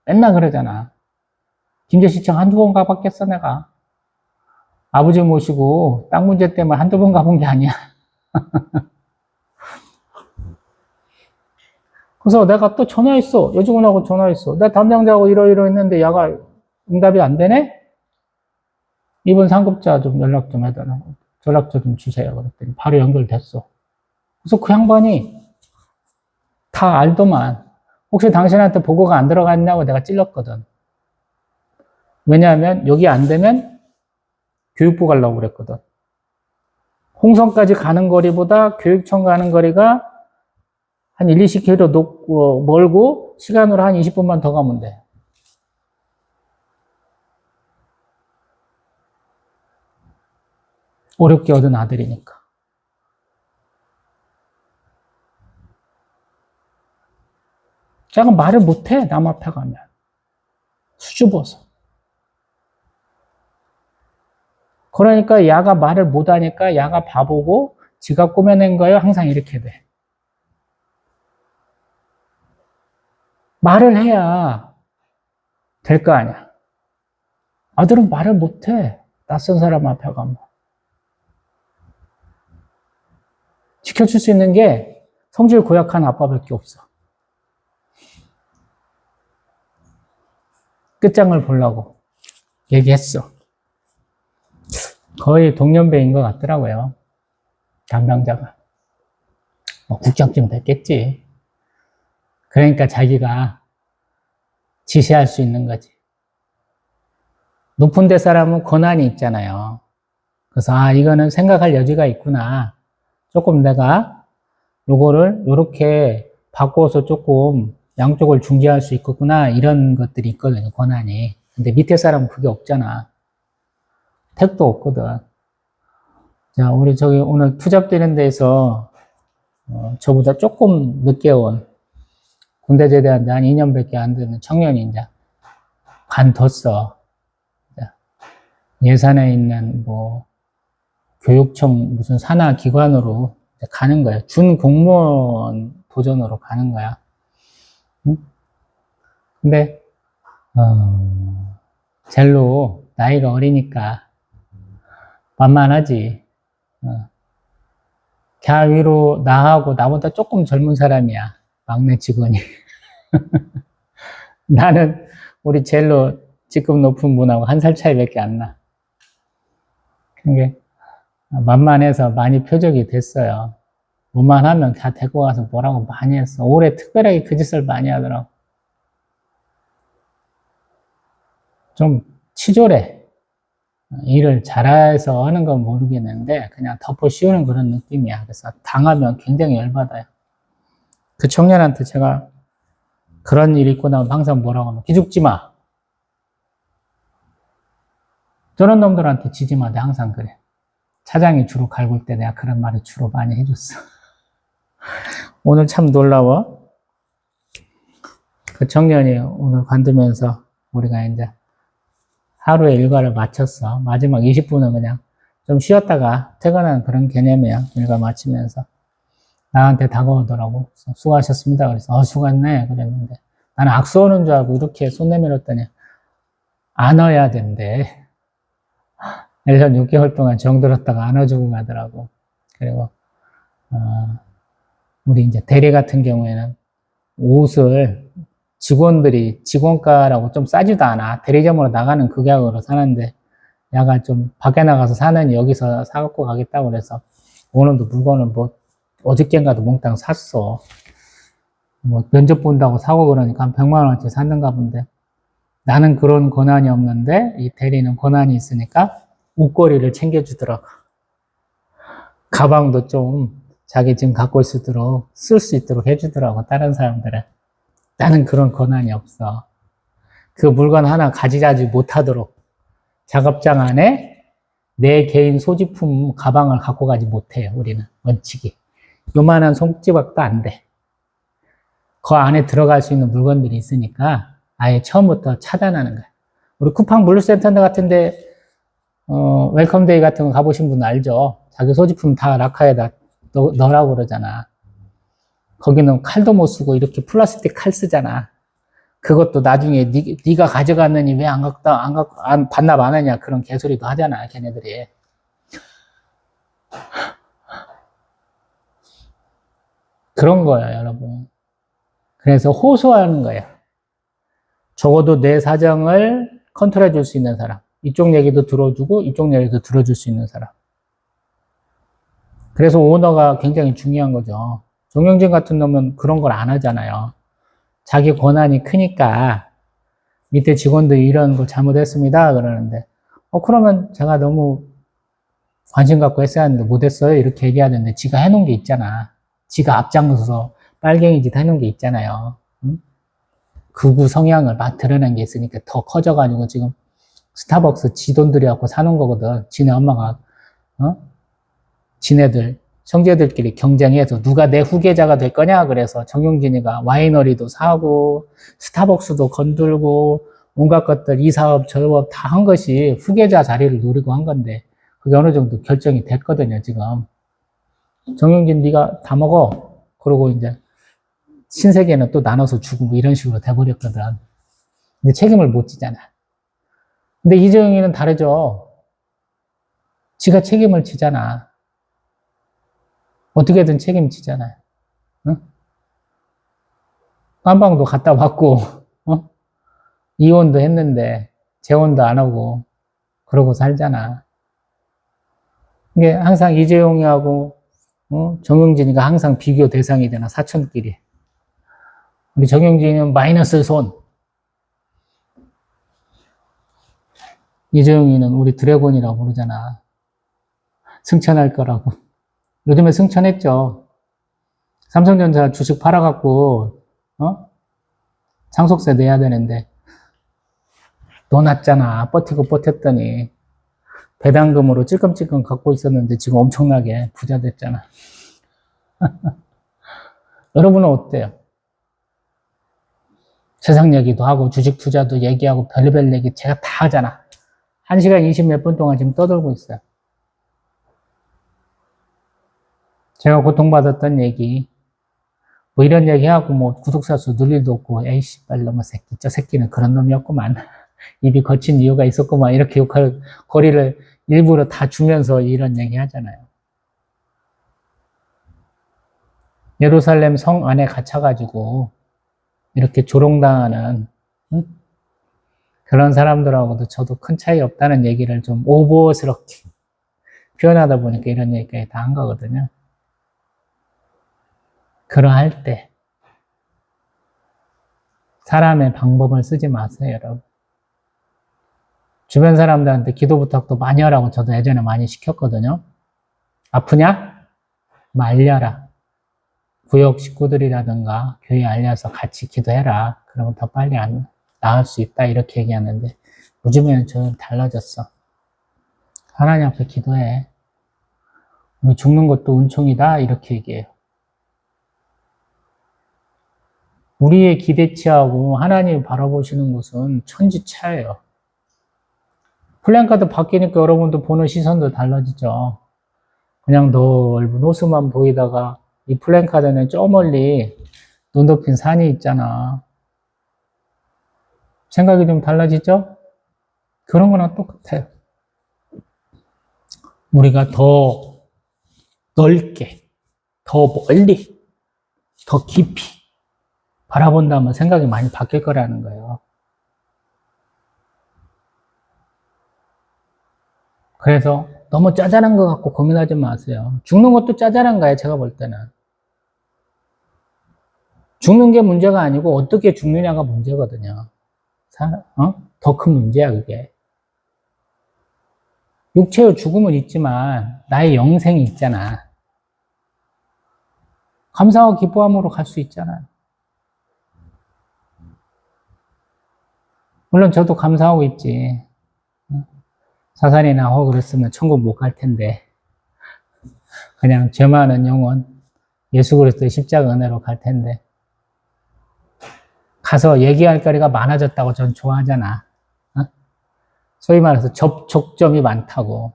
맨날 그러잖아. 김제시청 한두 번 가봤겠어, 내가. 아버지 모시고 땅 문제 때문에 한두 번 가본 게 아니야. 그래서 내가 또 전화했어. 여직원하고 전화했어. 나 담당자하고 이러이러 했는데 야가 응답이 안 되네? 이번 상급자 좀 연락 좀 해달라. 전락처 좀 주세요. 그랬더니 바로 연결됐어. 그래서 그 양반이 다 알더만. 혹시 당신한테 보고가 안 들어갔냐고 내가 찔렀거든. 왜냐하면 여기 안 되면 교육부 가려고 그랬거든. 홍성까지 가는 거리보다 교육청 가는 거리가 한 1, 20km 멀고 시간으로 한 20분만 더 가면 돼. 어렵게 얻은 아들이니까. 제가 말을 못해, 남 앞에 가면. 수줍어서. 그러니까 야가 말을 못하니까 야가 바보고 지가 꾸며낸 거예요. 항상 이렇게 돼. 말을 해야 될 거 아니야. 아들은 말을 못해. 낯선 사람 앞에 가면. 지켜줄 수 있는 게 성질 고약한 아빠밖에 없어. 끝장을 보려고 얘기했어. 거의 동년배인 것 같더라고요. 담당자가. 국장쯤 됐겠지. 그러니까 자기가 지시할 수 있는 거지. 높은 데 사람은 권한이 있잖아요. 그래서 이거는 생각할 여지가 있구나. 조금 내가 요거를 요렇게 바꿔서 조금 양쪽을 중재할 수 있겠구나. 이런 것들이 있거든요. 권한이. 근데 밑에 사람은 그게 없잖아. 택도 없거든. 자, 우리 저기 오늘 투잡되는 데에서 저보다 조금 늦게 온 군대 제대한 한 2년밖에 안 되는 청년이 이제 관뒀어. 예산에 있는 뭐 교육청 무슨 산하 기관으로 가는 거야. 준 공무원 도전으로 가는 거야. 응? 근데 젤로 나이가 어리니까 만만하지. 걔 위로 나하고 나보다 조금 젊은 사람이야. 막내 직원이. 나는 우리 젤로 직급 높은 분하고 1살 차이밖에 안 나. 그게 만만해서 많이 표적이 됐어요. 뭐만 하면 다 데리고 가서 뭐라고 많이 했어. 올해 특별하게 그 짓을 많이 하더라고. 좀 치졸해. 일을 잘해서 하는 건 모르겠는데 그냥 덮어 씌우는 그런 느낌이야. 그래서 당하면 굉장히 열받아요. 그 청년한테 제가 그런 일이 있고 나면 항상 뭐라고 하면 기죽지 마. 저런 놈들한테 지지 마. 내가 항상 그래. 차장이 주로 갈굴 때 내가 그런 말을 주로 많이 해줬어. 오늘 참 놀라워. 그 청년이 오늘 관두면서 우리가 이제 하루의 일과를 마쳤어. 마지막 20분은 그냥 좀 쉬었다가 퇴근하는 그런 개념이야. 일과 마치면서. 나한테 다가오더라고. 수고하셨습니다. 그래서 수고했네. 그랬는데 나는 악수 오는 줄 알고 이렇게 손 내밀었더니 안아야 된대. 1년 6개월 동안 정들었다가 안아주고 가더라고. 그리고 우리 이제 대리 같은 경우에는 옷을 직원들이 직원가라고 좀 싸지도 않아. 대리점으로 나가는 극약으로 사는데, 야가 좀 밖에 나가서 사느니 여기서 사갖고 가겠다고 그래서 오늘도 물건을 뭐 어저께인가도 몽땅 샀어. 뭐 면접 본다고 사고 그러니까 한 100만 원어치 샀는가 본데, 나는 그런 권한이 없는데 이 대리는 권한이 있으니까 옷걸이를 챙겨주더라고. 가방도 좀 자기 지금 갖고 있도록 쓸 수 있도록 해주더라고, 다른 사람들은. 나는 그런 권한이 없어. 그 물건 하나 가지가지 못하도록 작업장 안에 내 개인 소지품 가방을 갖고 가지 못해요, 우리는. 원칙이. 요만한 손찌박도 안 돼. 그 안에 들어갈 수 있는 물건들이 있으니까 아예 처음부터 차단하는 거야. 우리 쿠팡 물류센터 같은데 웰컴데이 같은 거 가보신 분 알죠? 자기 소지품 다 라카에다 넣으라고 그러잖아. 거기는 칼도 못 쓰고 이렇게 플라스틱 칼 쓰잖아. 그것도 나중에 네가 가져갔느니 왜 안 반납 안 하냐, 그런 개소리도 하잖아, 걔네들이. 그런 거야, 여러분. 그래서 호소하는 거야. 적어도 내 사정을 컨트롤해 줄 수 있는 사람. 이쪽 얘기도 들어주고 이쪽 얘기도 들어줄 수 있는 사람. 그래서 오너가 굉장히 중요한 거죠. 정영진 같은 놈은 그런 걸 안 하잖아요. 자기 권한이 크니까 밑에 직원들이 이런 걸 잘못했습니다 그러는데, 그러면 제가 너무 관심 갖고 했어야 하는데 못했어요 이렇게 얘기해야 되는데, 지가 해놓은 게 있잖아. 지가 앞장서서 빨갱이 짓 해놓은 게 있잖아요. 응? 극우 성향을 막 드러낸 게 있으니까 더 커져가지고 지금 스타벅스 지 돈 들여갖고 사는 거거든. 지네 엄마가, 지네들 형제들끼리 경쟁해서 누가 내 후계자가 될 거냐 그래서 정용진이가 와이너리도 사고 스타벅스도 건들고 온갖 것들, 이 사업 저 사업 다 한 것이 후계자 자리를 노리고 한 건데, 그게 어느 정도 결정이 됐거든요 지금. 정용진 네가 다 먹어 그러고 이제 신세계는 또 나눠서 주고 뭐 이런 식으로 돼버렸거든. 근데 책임을 못 지잖아. 근데 이재용이는 다르죠. 지가 책임을 지잖아. 어떻게든 책임지잖아요. 응? 깜방도 갔다 왔고, 이혼도 했는데, 재혼도 안 하고, 그러고 살잖아. 이게 항상 이재용이하고, 정용진이가 항상 비교 대상이 되나, 사촌끼리. 우리 정용진은 마이너스 손. 이재용이는 우리 드래곤이라고 부르잖아. 승천할 거라고. 요즘에 승천했죠. 삼성전자 주식 팔아갖고, 상속세 내야 되는데, 넣어놨잖아. 버티고 버텼더니, 배당금으로 찔끔찔끔 갖고 있었는데, 지금 엄청나게 부자 됐잖아. 여러분은 어때요? 세상 얘기도 하고, 주식 투자도 얘기하고, 별의별 얘기 제가 다 하잖아. 1시간 20 몇 분 동안 지금 떠들고 있어요. 제가 고통받았던 얘기, 뭐 이런 얘기하고 뭐 구독자 수 늘 일도 없고, 에이씨, 빨놈의 새끼, 저 새끼는 그런 놈이었구만. 입이 거친 이유가 있었구만. 이렇게 욕할 거리를 일부러 다 주면서 이런 얘기 하잖아요. 예루살렘 성 안에 갇혀가지고 이렇게 조롱당하는 그런 사람들하고도 저도 큰 차이 없다는 얘기를 좀 오버스럽게 표현하다 보니까 이런 얘기까지 다 한 거거든요. 그러할 때 사람의 방법을 쓰지 마세요, 여러분. 주변 사람들한테 기도 부탁도 많이 하라고 저도 예전에 많이 시켰거든요. 아프냐? 알려라. 구역 식구들이라든가 교회 알려서 같이 기도해라. 그러면 더 빨리 나을 수 있다. 이렇게 얘기하는데, 요즘에는 저는 달라졌어. 하나님 앞에 기도해. 우리 죽는 것도 은총이다. 이렇게 얘기해요. 우리의 기대치하고 하나님이 바라보시는 것은 천지차예요. 플랜카드 바뀌니까 여러분도 보는 시선도 달라지죠. 그냥 넓은 호수만 보이다가 이 플랜카드는 저 멀리 눈 덮인 산이 있잖아. 생각이 좀 달라지죠? 그런 거랑 똑같아요. 우리가 더 넓게, 더 멀리 더 깊이 바라본다면 생각이 많이 바뀔 거라는 거예요. 그래서 너무 짜잘한 거 갖고 고민하지 마세요. 죽는 것도 짜잘한 거예요, 제가 볼 때는. 죽는 게 문제가 아니고 어떻게 죽느냐가 문제거든요. 더 큰 문제야, 그게. 육체의 죽음은 있지만 나의 영생이 있잖아. 감사와 기뻐함으로 갈 수 있잖아요. 물론 저도 감사하고 있지. 사살이 나고 그랬으면 천국 못 갈 텐데. 그냥 죄 많은 영혼, 예수 그리스도의 십자가 은혜로 갈 텐데. 가서 얘기할 거리가 많아졌다고 전 좋아하잖아. 소위 말해서 접촉점이 많다고.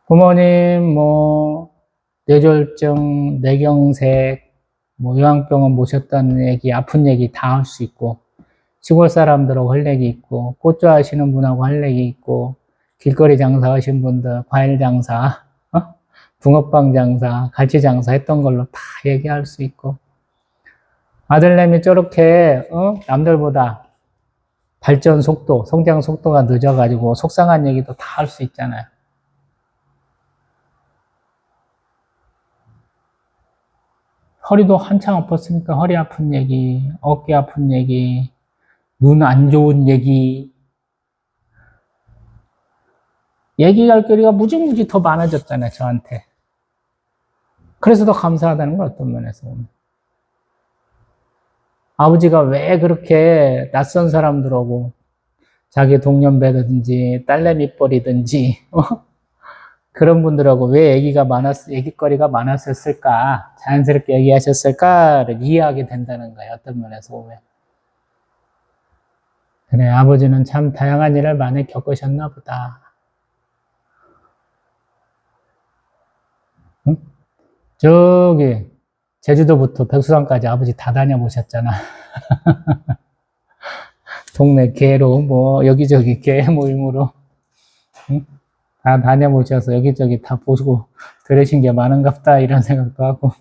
부모님, 뇌졸중, 뇌경색, 요양병원 모셨다는 얘기, 아픈 얘기 다 할 수 있고, 시골 사람들하고 할 얘기 있고, 꽃 좋아하시는 분하고 할 얘기 있고, 길거리 장사 하신 분들, 과일 장사, 붕어빵 장사, 갈치 장사 했던 걸로 다 얘기할 수 있고, 아들내미 저렇게, 남들보다 발전 속도, 성장 속도가 늦어가지고 속상한 얘기도 다 할 수 있잖아요. 허리도 한창 아팠으니까 허리 아픈 얘기, 어깨 아픈 얘기, 눈 안 좋은 얘기. 얘기할 거리가 무지무지 더 많아졌잖아요, 저한테. 그래서 더 감사하다는 걸 어떤 면에서 보면. 아버지가 왜 그렇게 낯선 사람들하고 자기 동년배든지 딸내미뻘이든지 그런 분들하고 왜 얘기거리가 많았을까, 자연스럽게 얘기하셨을까를 이해하게 된다는 거예요, 어떤 면에서 보면. 그래, 아버지는 참 다양한 일을 많이 겪으셨나 보다. 응? 저기 제주도부터 백수산까지 아버지 다 다녀보셨잖아. 동네 개로 여기저기 개 모임으로, 응? 다 다녀보셔서 여기저기 다 보시고 들으신 게 많은갑다 이런 생각도 하고.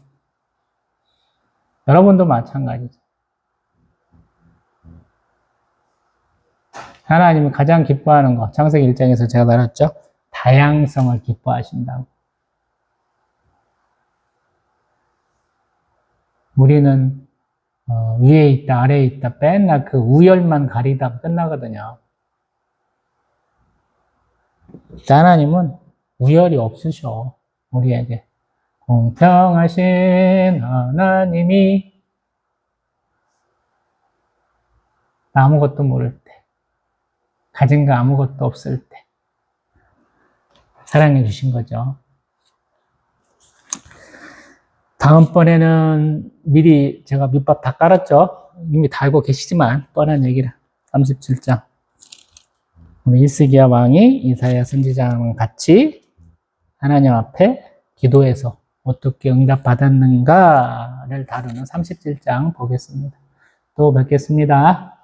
여러분도 마찬가지죠. 하나님이 가장 기뻐하는 거, 창세기 1장에서 제가 말했죠. 다양성을 기뻐하신다고. 우리는 위에 있다, 아래에 있다, 맨날 그 우열만 가리다가 끝나거든요. 하나님은 우열이 없으셔, 우리에게. 공평하신 하나님이 아무것도 모를 때, 가진 거 아무것도 없을 때 사랑해 주신 거죠. 다음번에는 미리 제가 밑밥 다 깔았죠. 이미 다 알고 계시지만 뻔한 얘기를. 37장. 우리 히스기야 왕이 이사야 선지자랑 같이 하나님 앞에 기도해서 어떻게 응답받았는가를 다루는 37장 보겠습니다. 또 뵙겠습니다.